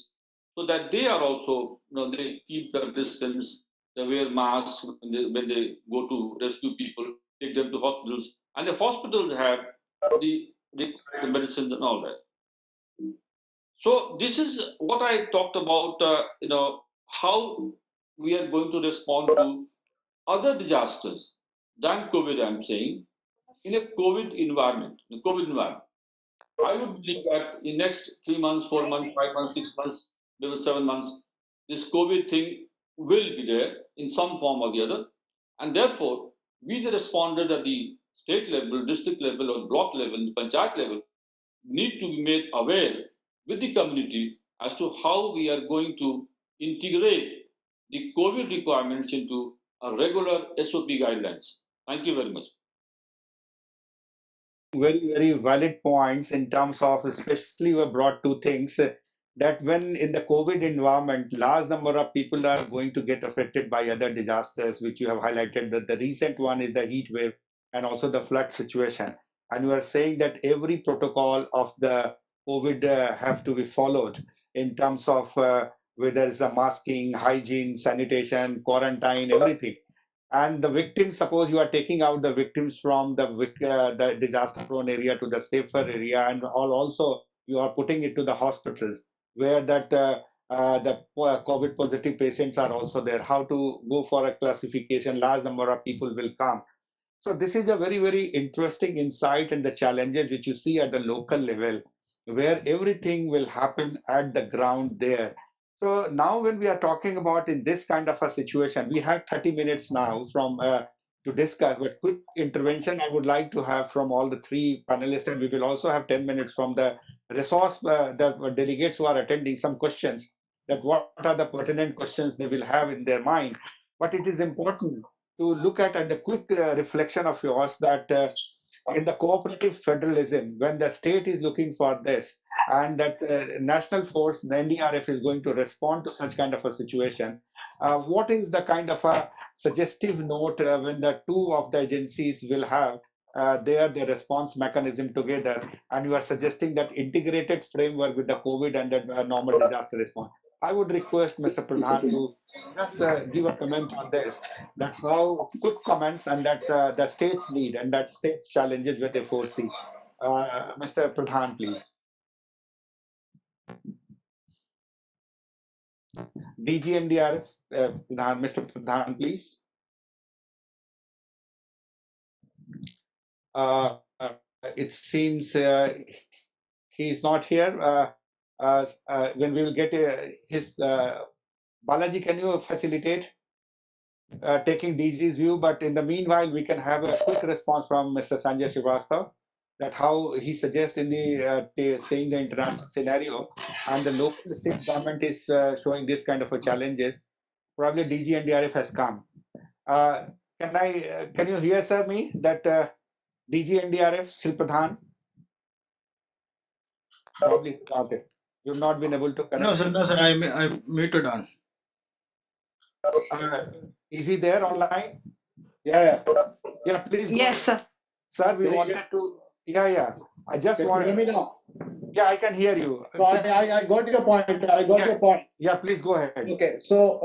so that they are also, they keep their distance, they wear masks when they go to rescue people, take them to hospitals, and the hospitals have the medicines and all that. So this is what I talked about, how we are going to respond to other disasters than COVID, I'm saying, in a COVID environment. I would believe that in next 3 months, 4 months, 5 months, 6 months, maybe 7 months, this COVID thing will be there in some form or the other. And therefore, we the responders at the state level, district level, or block level, the panchayat level, need to be made aware with the community as to how we are going to integrate the COVID requirements into a regular SOP guidelines. Thank you very much. Very, very valid points in terms of, especially you have brought two things that when in the COVID environment, large number of people are going to get affected by other disasters, which you have highlighted. That the recent one is the heat wave and also the flood situation. And you are saying that every protocol of the COVID have to be followed in terms of whether it's a masking, hygiene, sanitation, quarantine, everything. And the victims, suppose you are taking out the victims from the disaster prone area to the safer area, and also you are putting it to the hospitals where the COVID positive patients are also there. How to go for a classification, large number of people will come. So this is a very, very interesting insight and the challenges which you see at the local level, where everything will happen at the ground there. So now when we are talking about in this kind of a situation, we have 30 minutes now from to discuss, but quick intervention I would like to have from all the three panelists, and we will also have 10 minutes from the the delegates who are attending, some questions, that what are the pertinent questions they will have in their mind. But it is important to look at and a quick reflection of yours that in the cooperative federalism, when the state is looking for this, and that national force, the NDRF, is going to respond to such kind of a situation, what is the kind of a suggestive note when the two of the agencies will have their response mechanism together, and you are suggesting that integrated framework with the COVID and the normal disaster response? I would request Mr. Pradhan to just give a comment on this, that how quick comments, and that the states need and that states challenges where they foresee. Mr. Pradhan, please. DGNDRF, Pradhan, Mr. Pradhan, please. It seems he is not here. When we will get his Balaji, can you facilitate taking DG's view? But in the meanwhile, we can have a quick response from Mr. Sanjay Srivastava, that how he suggests in the saying the international scenario, and the local state government is showing this kind of a challenges. Probably DG and DRF has come. Can you hear, sir, me, that DG and DRF, Sri Pradhan? Probably not. You've not been able to connect. No, sir. I muted on. Is he there online? Yeah. Yeah, please. Yes, sir. Sir, we wanted to. Yeah. I just want. Can you hear me now? Yeah, I can hear you. So I got your point. Your point. Yeah, please go ahead. Okay, so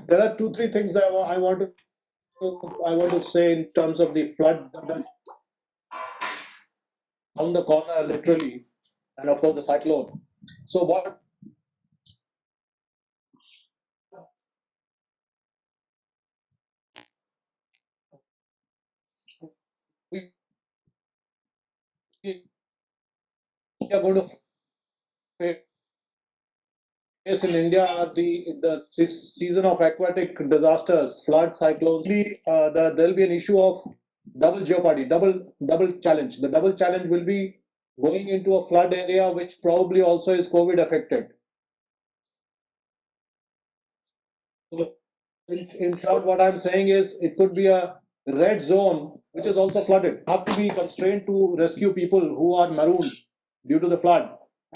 there are 2-3 things that I want to say in terms of the flood that's on the corner, literally, and of course the cyclone. So what we are going to face in India are the season of aquatic disasters, flood, cyclones. There'll be an issue of double jeopardy, double challenge. The double challenge will be going into a flood area which probably also is COVID affected. So in short, what I'm saying is it could be a red zone which is also flooded. Have to be constrained to rescue people who are marooned due to the flood,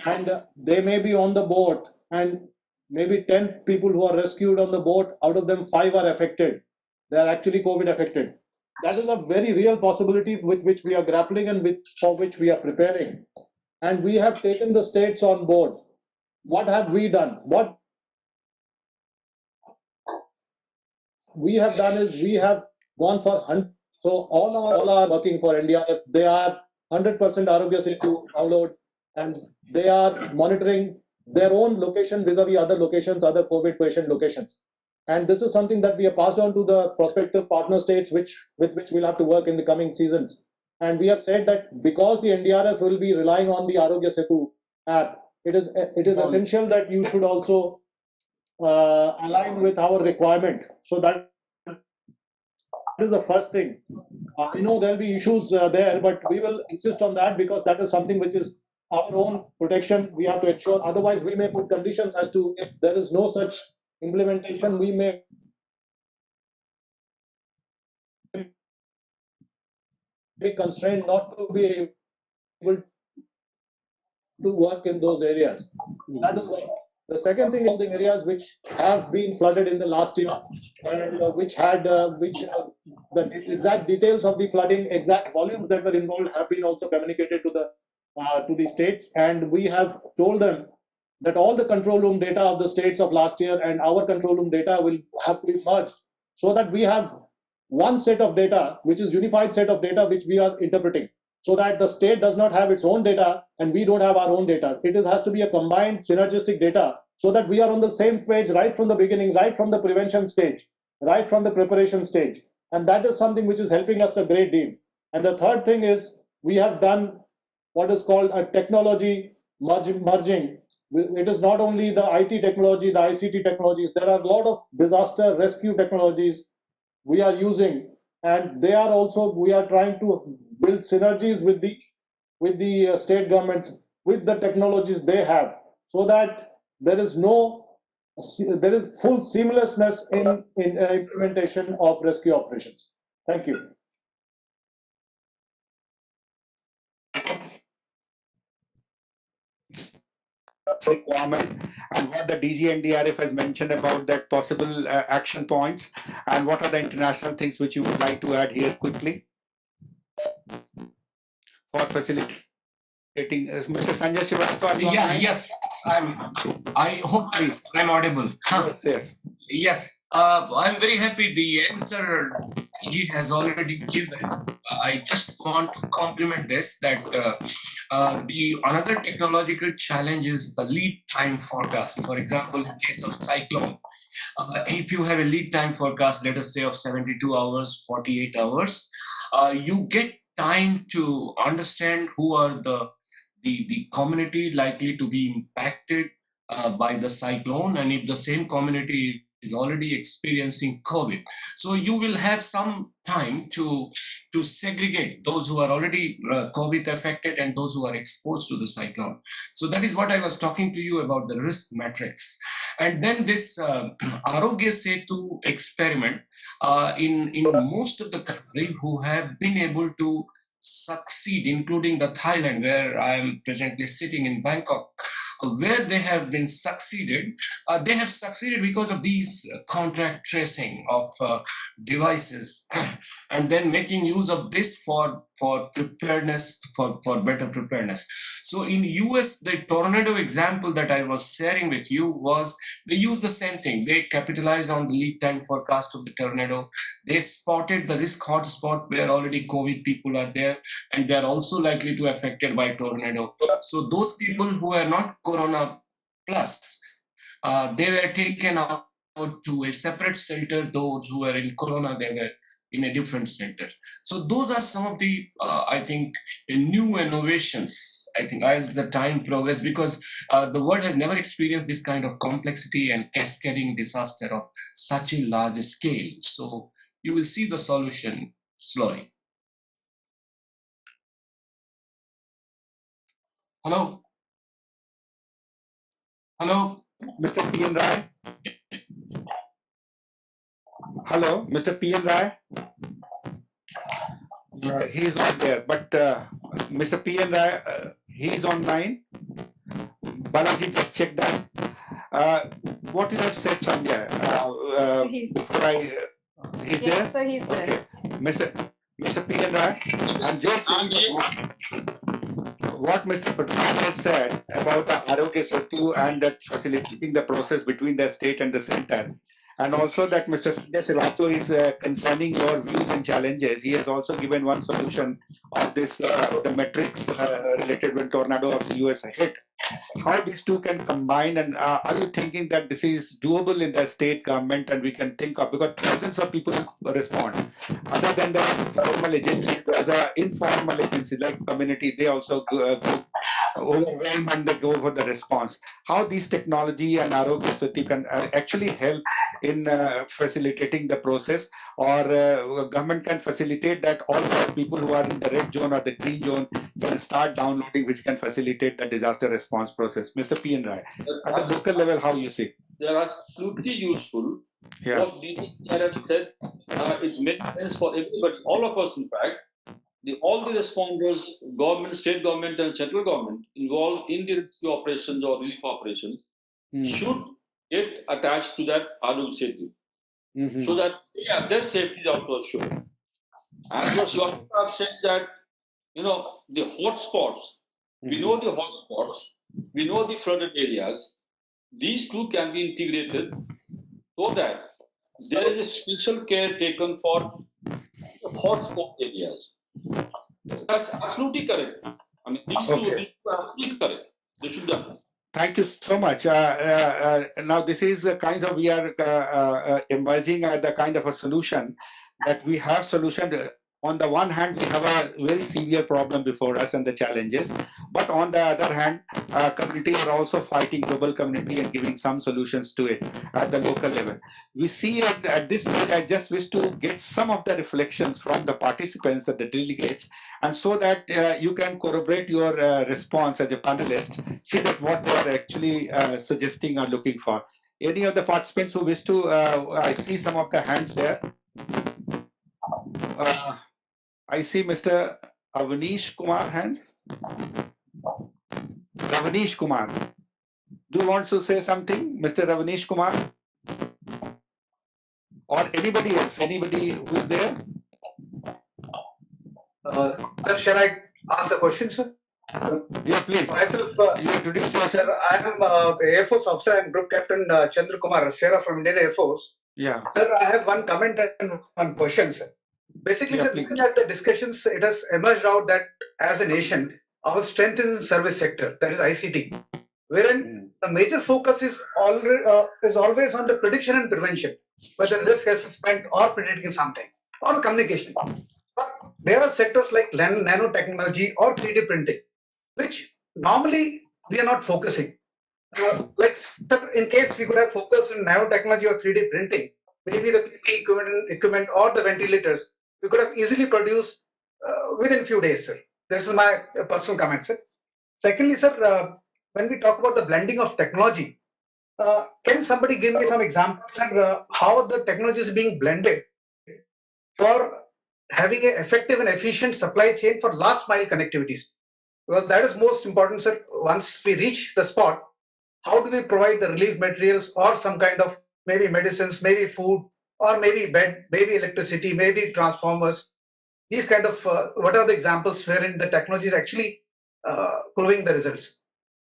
and they may be on the boat, and maybe 10 people who are rescued on the boat, out of them 5 are affected. They are actually COVID affected. That is a very real possibility with which we are grappling and for which we are preparing. And we have taken the states on board. What have we done? What we have done is we have gone for 100. So all are working for NDRF. They are 100% Arogya Setu download, and they are monitoring their own location vis-a-vis other locations, other COVID patient locations. And this is something that we have passed on to the prospective partner states, with which we'll have to work in the coming seasons. And we have said that because the NDRF will be relying on the Arogya Setu app, it is essential that you should also align with our requirement. So that is the first thing. I know there'll be issues there, but we will insist on that because that is something which is our own protection. We have to ensure. Otherwise, we may put conditions as to if there is no such implementation, we may be constrained not to be able to work in those areas. That is why. The second thing is the areas which have been flooded in the last year, and the exact details of the flooding, exact volumes that were involved have been also communicated to the states, and we have told them that all the control room data of the states of last year and our control room data will have to be merged, so that we have one set of data, which is unified set of data, which we are interpreting, so that the state does not have its own data and we don't have our own data. It has to be a combined synergistic data, so that we are on the same page right from the beginning, right from the prevention stage, right from the preparation stage. And that is something which is helping us a great deal. And the third thing is we have done what is called a technology merging. It is not only the IT technology, the ICT technologies. There are a lot of disaster rescue technologies we are using, and they are also, we are trying to build synergies with the state governments, with the technologies they have, so that there is full seamlessness in implementation of rescue operations. Thank you. requirement and what the DG and DRF has mentioned about that possible action points, and what are the international things which you would like to add here quickly for facilitating. Mr. Sanjay Srivastava, are you Yeah, online? yes, I hope Please. I'm audible. Huh. Yes, yes. Yes, I'm very happy the answer TG has already given. I just want to compliment this that the another technological challenge is the lead time forecast. For example, in case of cyclone, if you have a lead time forecast, let us say of 72 hours, 48 hours, you get time to understand who are the community likely to be impacted by the cyclone, and if the same community is already experiencing COVID. So you will have some time to segregate those who are already COVID affected and those who are exposed to the cyclone. So that is what I was talking to you about, the risk matrix. And then this Arogya Setu experiment in most of the country who have been able to succeed, including the Thailand, where I am presently sitting in Bangkok, where they have been succeeded. They have succeeded because of these contract tracing of devices and then making use of this for preparedness, for better preparedness. So in US, the tornado example that I was sharing with you was they used the same thing. They capitalized on the lead time forecast of the tornado. They spotted the risk hotspot where already COVID people are there, and they're also likely to affected by tornado. So those people who are not Corona plus, they were taken out to a separate center. Those who were in Corona, they were in a different center. So those are some of the, I think, new innovations, I think, as the time progresses, because the world has never experienced this kind of complexity and cascading disaster of such a large scale. So you will see the solution slowly. Hello? Hello? Mr. P. N. Rai? Hello, Mr. P. N. Rai? He is not there, but Mr. P. N. Rai, he is online. Balaji just checked that. What you have said, Sanjay, So he's before I, he's yes, there? so he's Okay. there. Mr. P. N. Rai, I'm just saying what Mr. Pradhan has said about the Arogya Setu and that facilitating the process between the state and the center. And also that Mr. Sanjay Srivastava is concerning your views and challenges. He has also given one solution of this, the metrics related when tornado of the US hit. How these two can combine, and are you thinking that this is doable in the state government and we can think of, because thousands of people respond. Other than the formal agencies, there's an informal agency like community, they also go overwhelm and they go for the response. How these technology and Arogya Swati can actually help in facilitating the process, or government can facilitate that all the people who are in the red zone or the green zone can start downloading, which can facilitate the disaster response process. Mr. P. N. Rai, at the local level, how you see? They are absolutely useful. Yeah. What DDR have said, it's made sense for everybody, all of us, in fact. All the responders, government, state government, and central government involved in the rescue operations or relief operations should get attached to that Arogya Setu, so that their safety is also assured. And what you also have said that, the hotspots, we know the hotspots, we know the flooded areas. These two can be integrated so that there is a special care taken for the hotspot areas. That's absolutely correct. I mean, these two are absolutely correct. They should be done. Thank you so much. Now, this is a kind of, we are emerging at the kind of a solution that we have solution. On the one hand, we have a very severe problem before us and the challenges, but on the other hand, communities are also fighting, global community, and giving some solutions to it at the local level. We see at this stage, I just wish to get some of the reflections from the participants, the delegates, and so that you can corroborate your response as a panelist, see that what they are actually suggesting or looking for. Any of the participants who wish to, I see some of the hands there. I see Mr. Avanish Kumar hands. Avanish Kumar. do you want to say something, Mr. Ravanish Kumar? Or anybody else? Anybody who is there? Sir, shall I ask the question, sir? Yeah, please. Myself, You introduce yourself. sir, I am Air Force officer. I am Group Captain Chandra Kumar Sera from Indian Air Force. Yeah. Sir, I have one comment and one question, sir. Basically, Yeah, sir, please. looking at the discussions, it has emerged out that as a nation, our strength is in service sector, that is ICT, wherein the major focus is always on the prediction and prevention, whether risk assessment or predicting something or communication. But there are sectors like nanotechnology or 3D printing, which normally we are not focusing. Like, sir, in case we could have focused on nanotechnology or 3D printing, maybe the PPE equipment or the ventilators, we could have easily produced within few days, sir. This is my personal comment, sir. Secondly, sir, when we talk about the blending of technology, can somebody give me some examples, sir, how the technology is being blended for having an effective and efficient supply chain for last mile connectivities? Because that is most important, sir. Once we reach the spot, how do we provide the relief materials or some kind of maybe medicines, maybe food, or maybe bed, maybe electricity, maybe transformers? These kind of what are the examples wherein the technology is actually proving the results?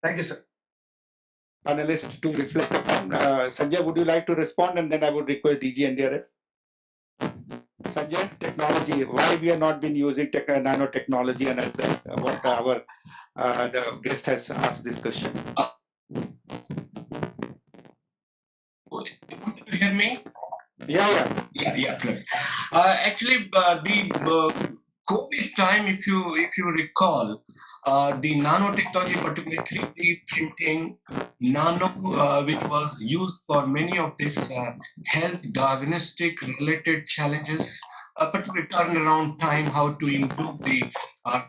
Thank you, sir. Panelists to reflect upon. Sanjay, would you like to respond? And then I would request DG NDRF. Sanjay, technology, why we are not been using nanotechnology, and what our the guest has asked this question. Could you hear me? Yeah. Close. Actually, the COVID time, if you recall, the nanotechnology, particularly 3D printing, which was used for many of these health diagnostic related challenges, particularly turnaround time, how to improve the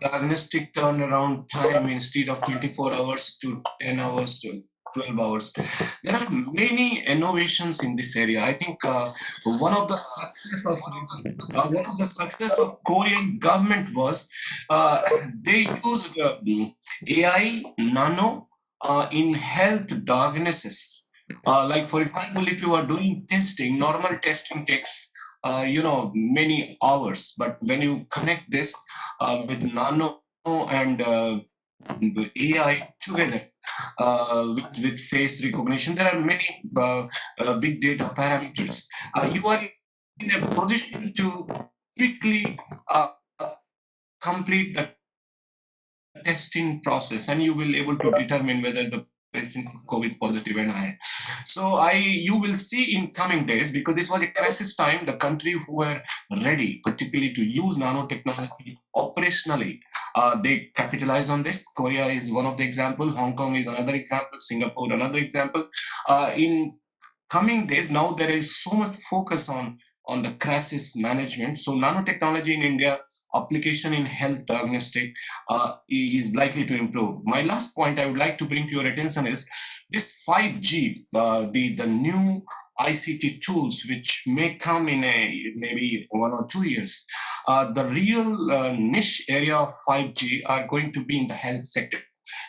diagnostic turnaround time instead of 24 hours to 10 hours to 12 hours. There are many innovations in this area. I think one of the success of Korean government was they used AI nano in health diagnosis. Like, for example, if you are doing testing, normal testing takes many hours, but when you connect this with nano and the AI together, with face recognition, there are many big data parameters. You are in a position to quickly complete the testing process, and you will able to determine whether the patient is COVID positive and I. So you will see in coming days, because this was a crisis time, the country who were ready, particularly to use nanotechnology operationally, they capitalize on this. Korea is one of the examples. Hong Kong is another example. Singapore another example. In coming days, now there is so much focus on the crisis management. So nanotechnology in India, application in health diagnostic is likely to improve. My last point I would like to bring to your attention is this 5G, the new ICT tools which may come in maybe 1 or 2 years. The real niche area of 5G are going to be in the health sector.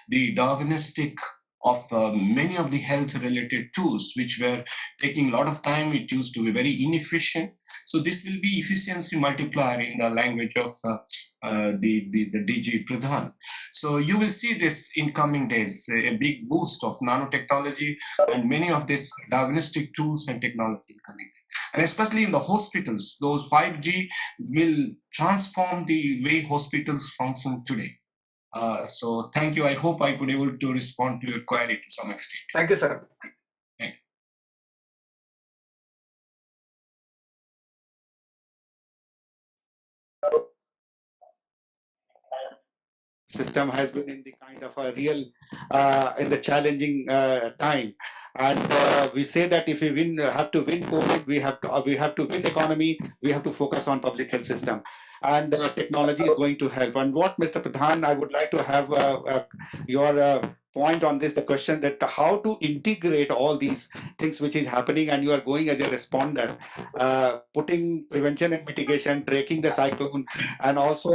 The diagnostic of many of the health related tools which were taking a lot of time, it used to be very inefficient. So this will be efficiency multiplier in the language of the DG Pradhan. So you will see this in coming days, a big boost of nanotechnology and many of these diagnostic tools and technology coming. And especially in the hospitals, those 5G will transform the way hospitals function today. So thank you. I hope I could able to respond to your query to some extent. Thank you, sir. Thank you. System has been in the kind of a real in the challenging time, and we say that if we have to win COVID, we have to win economy, we have to focus on public health system, and technology is going to help. And what, Mr. Pradhan, I would like to have your point on this, the question that how to integrate all these things which is happening, and you are going as a responder, putting prevention and mitigation, tracking the cyclone, and also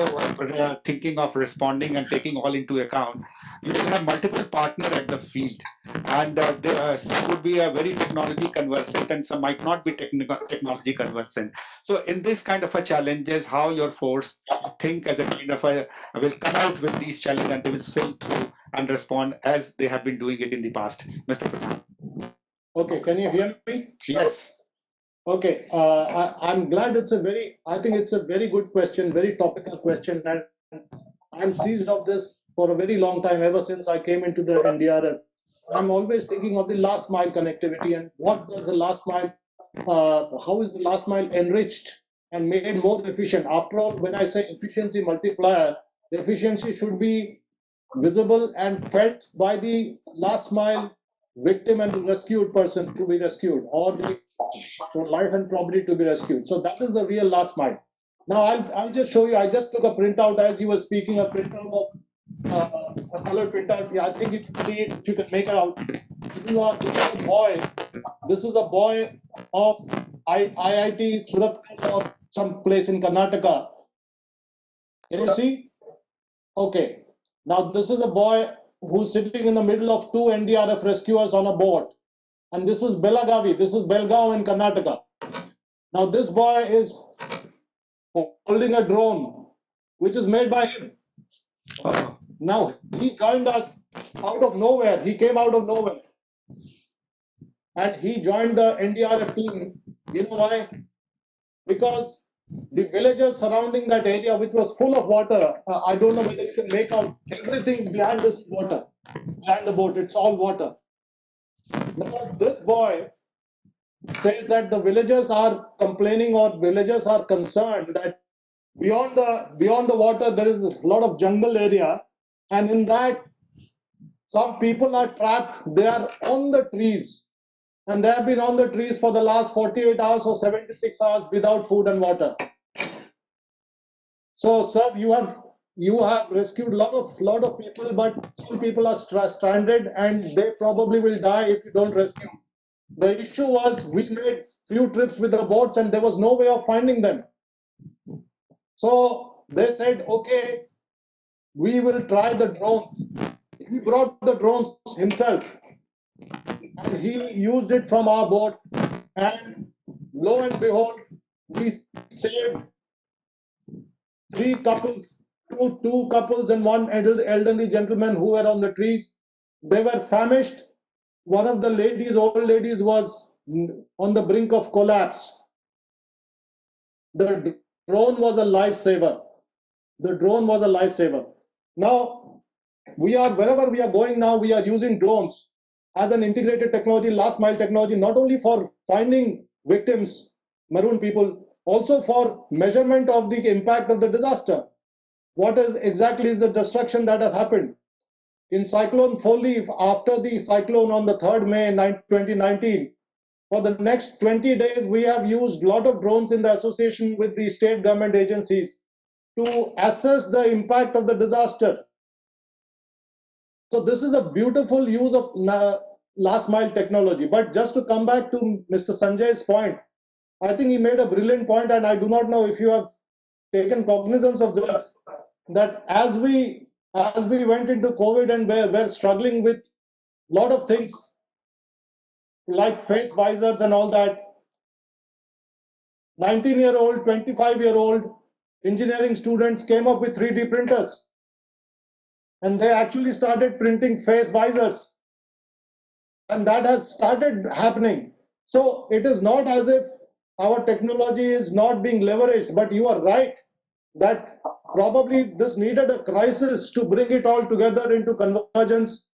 thinking of responding and taking all into account. You will have multiple partner at the field, and some would be a very technology conversant and some might not be technology conversant. So in this kind of a challenges, how your force think as a kind of a will come out with these challenges, and they will sail through and respond as they have been doing it in the past. Mr. Pradhan. Okay, can you hear me? Yes. Okay, I'm glad I think it's a very good question, very topical question, and I'm seized of this for a very long time, ever since I came into the NDRF. I'm always thinking of the last mile connectivity and what does the last mile, how is the last mile enriched and made more efficient? After all, when I say efficiency multiplier, the efficiency should be visible and felt by the last mile victim and the rescued person to be rescued, or the life and property to be rescued. So that is the real last mile. Now I'll just show you. I just took a printout as you were speaking, a printout of a colored printout. Yeah, I think you can see it if you can make it out. This is a boy. This is a boy of IIT Surat or some place in Karnataka. Can you see? Okay. Now this is a boy who's sitting in the middle of two NDRF rescuers on a boat. And this is Belagavi. This is Belgaum in Karnataka. Now this boy is holding a drone, which is made by him. Now he joined us out of nowhere. He came out of nowhere, and he joined the NDRF team. You know why? Because the villagers surrounding that area, which was full of water, I don't know whether you can make out everything behind this water, behind the boat. It's all water. Now this boy says that the villagers are complaining, or villagers are concerned that beyond the water there is a lot of jungle area, and in that some people are trapped. They are on the trees, and they have been on the trees for the last 48 hours or 76 hours without food and water. So sir, you have rescued lot of people, but some people are stranded and they probably will die if you don't rescue. The issue was we made few trips with the boats and there was no way of finding them. So they said, okay, we will try the drones. He brought the drones himself and he used it from our boat, and lo and behold, we saved three couples, two couples and one elderly gentleman who were on the trees. They were famished. One of the old ladies, was on the brink of collapse. The drone was a lifesaver. The drone was a lifesaver. Now, wherever we are going now, we are using drones as an integrated technology, last mile technology, not only for finding victims, maroon people, also for measurement of the impact of the disaster. What is exactly the destruction that has happened? In Cyclone Foley, after the cyclone on the 3rd May 2019, for the next 20 days, we have used a lot of drones in the association with the state government agencies to assess the impact of the disaster. So this is a beautiful use of last mile technology. But just to come back to Mr. Sanjay's point, I think he made a brilliant point, and I do not know if you have taken cognizance of this, that as we went into COVID and we're struggling with a lot of things like face visors and all that, 19-year-old, 25-year-old engineering students came up with 3D printers, and they actually started printing face visors, and that has started happening. So it is not as if our technology is not being leveraged, but you are right that probably this needed a crisis to bring it all together into convergence,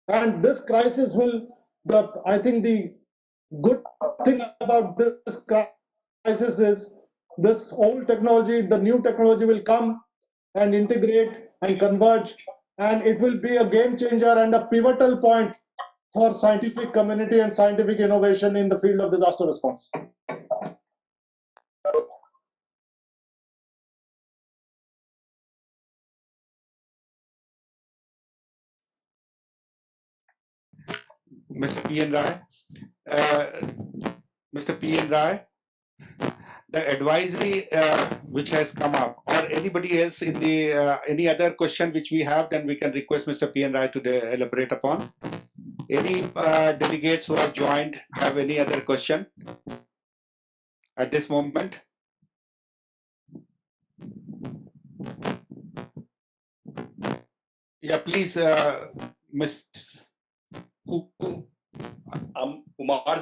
and this crisis will, I think the good thing about this crisis is this old technology, the new technology will come and integrate and converge, and it will be a game changer and a pivotal point for scientific community and scientific innovation in the field of disaster response. Mr. P.N. Rai. Mr. P.N. Rai, the advisory which has come up, or anybody else in the any other question which we have, then we can request Mr. P.N. Rai to elaborate upon. Any delegates who have joined have any other question at this moment? Yeah, please, Ms. Kumar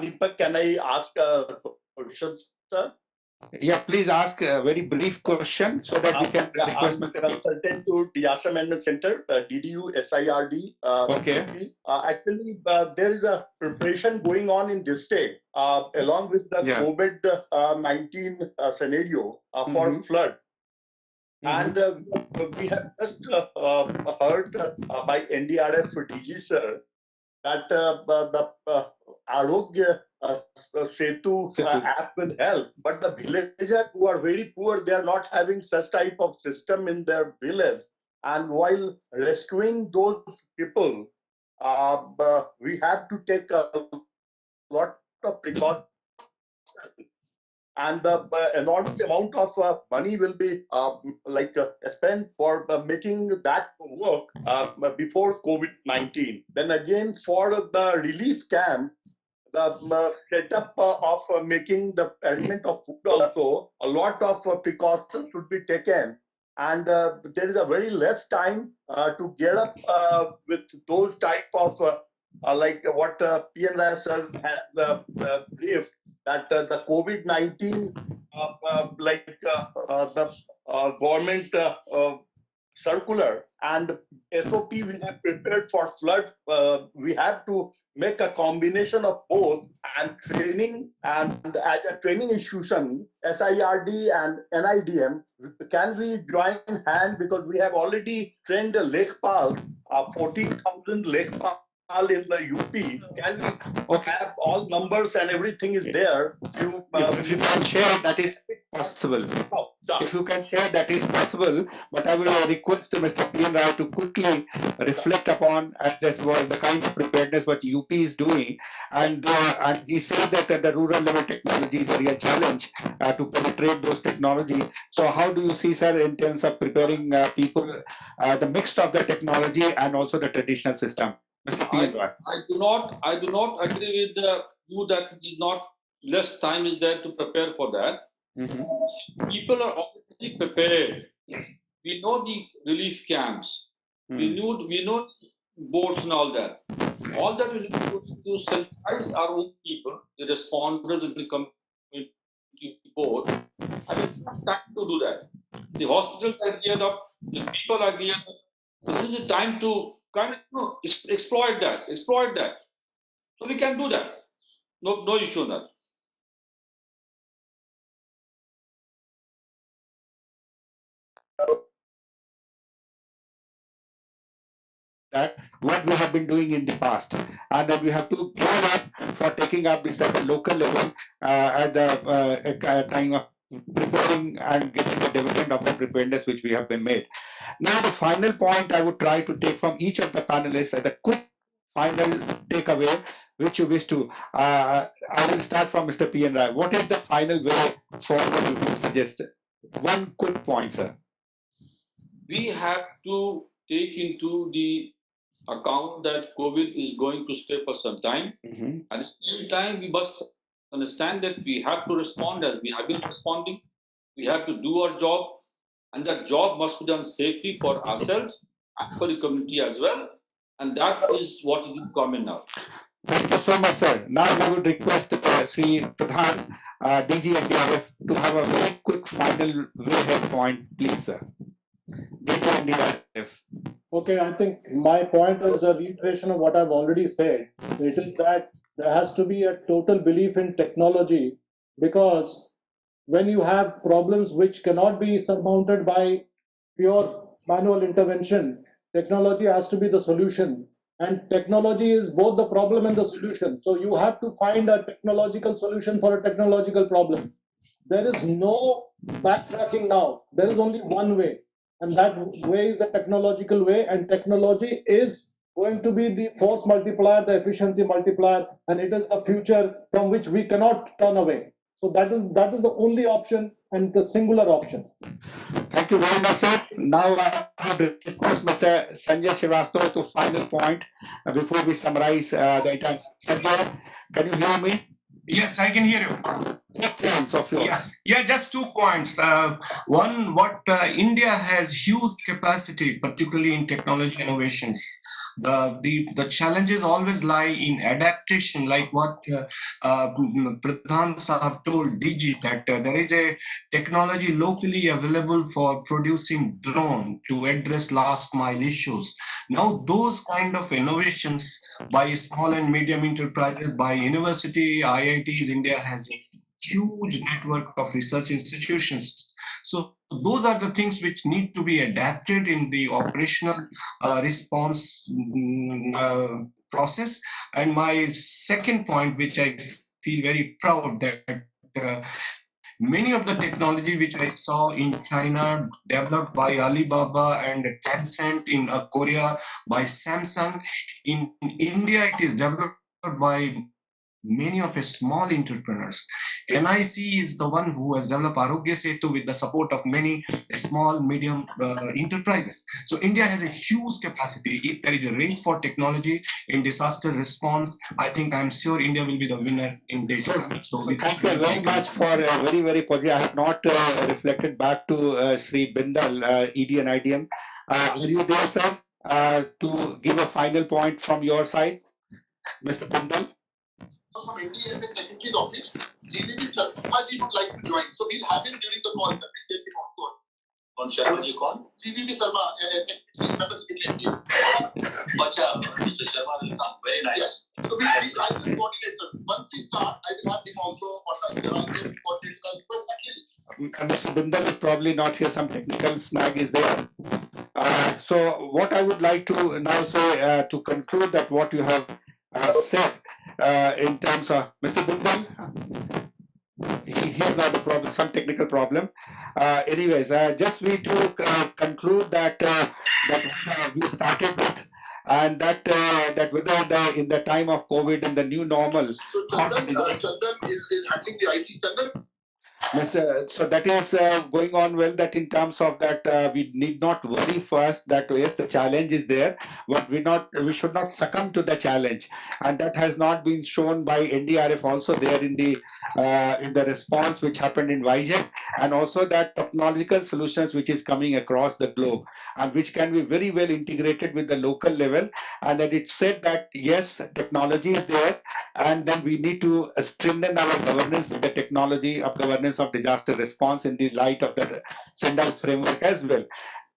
Deepak, can I ask a question, sir? Yeah, please ask a very brief question so that we can request I'm Mr. consultant to Disaster Management Center, DDU SIRD. Okay. Actually, there is a preparation going on in this state along with the Yeah. COVID-19 scenario for flood. And we have just heard by NDRF DG sir that the Arogya Setu app will help, but the villagers who are very poor, they are not having such type of system in their village. And while rescuing those people, we have to take a lot of precautions. And the enormous amount of money will be spent for making that work before COVID-19. Then again, for the relief camp, the setup of making the arrangement of food also, a lot of precautions should be taken. And there is a very less time to get up with those type of like what PN Rai sir had briefed, that the COVID-19 the government circular and SOP we have prepared for flood. We have to make a combination of both, and training, and as a training institution, SIRD and NIDM, can we join hand, because we have already trained a Lekhpal, 14,000 Lekhpal in the UP. Can we have all numbers and everything is there? If you can share, that is possible. If you can share, that is possible. But I will request Mr. P.N. Rai to quickly reflect upon, as this was the kind of preparedness what UP is doing, and he said that at the rural level technology is a real challenge to penetrate those technology. So how do you see, sir, in terms of preparing people, the mix of the technology and also the traditional system? Mr. P.N. Rai. I do not agree with you that it is not less time is there to prepare for that. People are already prepared. We know the relief camps. We know boats and all that. All that we need to do is to sensitize our own people, the responders in the community board. I mean, time to do that. The hospitals are geared up. The people are geared up. This is the time to kind of exploit that. So we can do that. No issue on that. That what we have been doing in the past, and then we have to gear up for taking up this at the local level at the kind of preparing and getting the development of the preparedness which we have been made. Now, the final point I would try to take from each of the panelists as a quick final takeaway, which you wish to. I will start from Mr. P.N. Rai. What is the final way forward you would suggest? One quick point, sir. We have to take into the account that COVID is going to stay for some time. At the same time, we must understand that we have to respond as we have been responding. We have to do our job, and that job must be done safely for ourselves and for the community as well. And that is what is common now. Thank you so much, sir. Now we would request Sri Pradhan, DG NDRF, to have a very quick final way-ahead point, please, sir. DG NDRF. Okay, I think my point is a reiteration of what I've already said. It is that there has to be a total belief in technology, because when you have problems which cannot be surmounted by pure manual intervention, technology has to be the solution. And technology is both the problem and the solution. So you have to find a technological solution for a technological problem. There is no backtracking now. There is only one way. And that way is the technological way, and technology is going to be the force multiplier, the efficiency multiplier, and it is a future from which we cannot turn away. So that is the only option and the singular option. Thank you very much, sir. Now I would request Mr. Sanjay Srivastava to final point before we summarize the entire. Sanjay, can you hear me? Yes, I can hear you. What points of yours? Yeah, just 2 points. One, what India has huge capacity, particularly in technology innovations. The challenges always lie in adaptation, like what Pradhan Sahab told DG, that there is a technology locally available for producing drone to address last mile issues. Now, those kind of innovations by small and medium enterprises, by university, IITs, India has a huge network of research institutions. So those are the things which need to be adapted in the operational response process. And my second point, which I feel very proud that many of the technology which I saw in China developed by Alibaba and Tencent, in Korea by Samsung, in India it is developed by many of his small entrepreneurs. NIC is the one who has developed Arogya Setu with the support of many small, medium enterprises. So India has a huge capacity. If there is a race for technology in disaster response, I think I'm sure India will be the winner in data. So thank you very much for very, very positive. I have not reflected back to Sri Bindal, ED and IDM. Are you there, sir, to give a final point from your side, Mr. Bindal? From NDMA Secretary's office, GVB Sarmaji would like to join. So we'll have him during the call. On Sharma you call? GVB Sarma, Secretary, Member Secretary NDMA. Mr. Sharma will come. Very nice. Yes. So I just coordinate, sir. Once we start, I will have him also coordinate. Mr. Bindal is probably not here. Some technical snag is there. So what I would like to now say to conclude that what you have said in terms of Mr. Bindal, he's not a problem, some technical problem. Anyways, just we to conclude that we started with, and that whether in the time of COVID and the new normal. So Chandan is handling the IT. Chandan. So that is going on well, that in terms of that we need not worry first that yes, the challenge is there, but we should not succumb to the challenge, and that has not been shown by NDRF also there in the response which happened in Vizag, and also that technological solutions which is coming across the globe and which can be very well integrated with the local level, and that it said that yes, technology is there, and then we need to strengthen our governance with the technology of governance of disaster response in the light of the Sendai framework as well.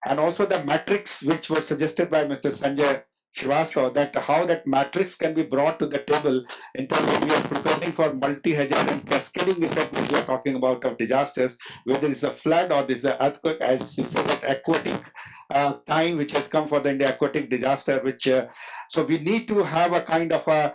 And also the matrix which was suggested by Mr. Sanjay Srivastava, that how that matrix can be brought to the table in terms of we are preparing for multi-hazard and cascading effect which we are talking about of disasters, whether it's a flood or this earthquake, as you said, that aquatic time which has come for the aquatic disaster, which so we need to have a kind of a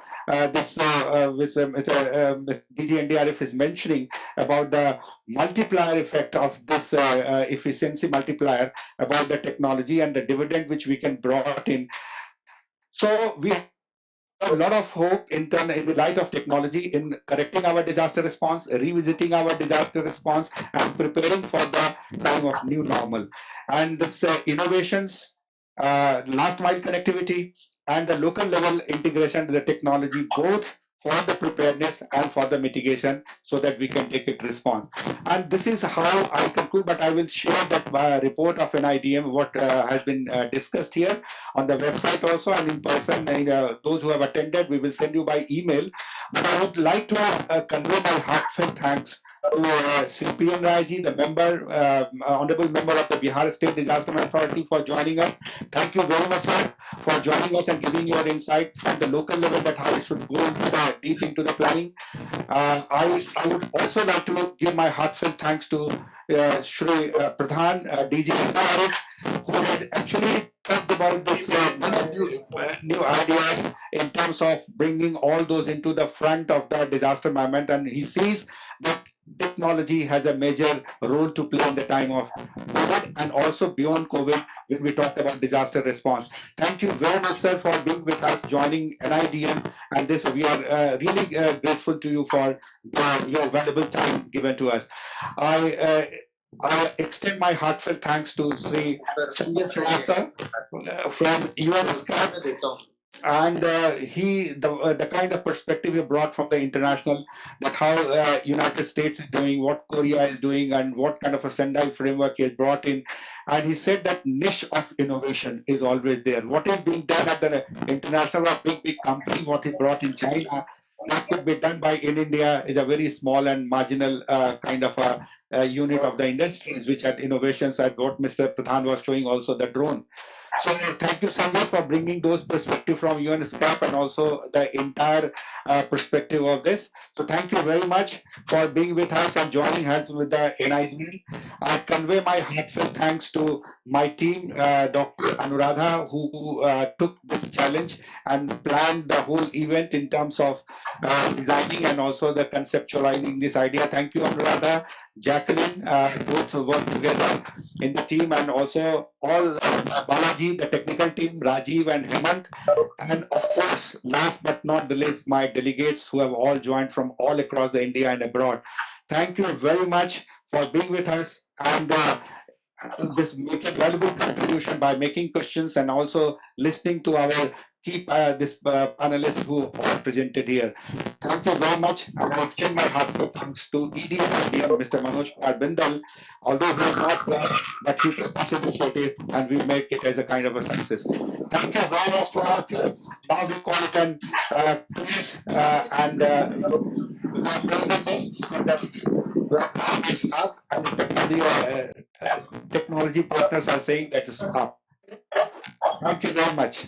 this which DG NDRF is mentioning about the multiplier effect of this efficiency multiplier about the technology and the dividend which we can brought in. So we have a lot of hope in the light of technology in correcting our disaster response, revisiting our disaster response, and preparing for the time of new normal. And this innovations, last mile connectivity, and the local level integration to the technology, both for the preparedness and for the mitigation, so that we can take a response. And this is how I conclude, but I will share that report of NIDM, what has been discussed here on the website also, and in person. Those who have attended, we will send you by email. But I would like to convey my heartfelt thanks to Sri P.N. Raji, the member, honorable member of the Bihar State Disaster Management Authority, for joining us. Thank you very much, sir, for joining us and giving your insight from the local level that how it should go deep into the planning. I would also like to give my heartfelt thanks to Shri Pradhan, DG NDRF, who has actually talked about this new ideas in terms of bringing all those into the front of the disaster management, and he sees that technology has a major role to play in the time of COVID and also beyond COVID when we talk about disaster response. Thank you very much, sir, for being with us, joining NIDM, and this we are really grateful to you for your valuable time given to us. I extend my heartfelt thanks to Sri Sanjay Srivastava from UNSCAP, and the kind of perspective he brought from the international, that how United States is doing, what Korea is doing, and what kind of a Sendai framework he has brought in. And he said that niche of innovation is always there. What is being done at the international or big company, what he brought in China, that could be done by in India is a very small and marginal kind of a unit of the industries, which had innovations at what Mr. Pradhan was showing, also the drone. So thank you, Sanjay, for bringing those perspectives from UNSCAP and also the entire perspective of this. So thank you very much for being with us and joining hands with the NIDM. I convey my heartfelt thanks to my team, Dr. Anuradha, who took this challenge and planned the whole event in terms of designing and also the conceptualizing this idea. Thank you, Anuradha. Jacqueline, both work together in the team, and also all Balaji, the technical team, Rajiv and Hemant, and of course, last but not the least, my delegates who have all joined from all across the India and abroad. Thank you very much for being with us and this making valuable contribution by making questions and also listening to our key panelists who are presented here. Thank you very much, and I extend my heartfelt thanks to ED and IDM, Mr. Manoj Bindal, although he is not there, but he took this initiative and we make it as a kind of a success. Thank you very much to all of you. Now we call it an tweet and technology partners are saying that is up. Thank you very much.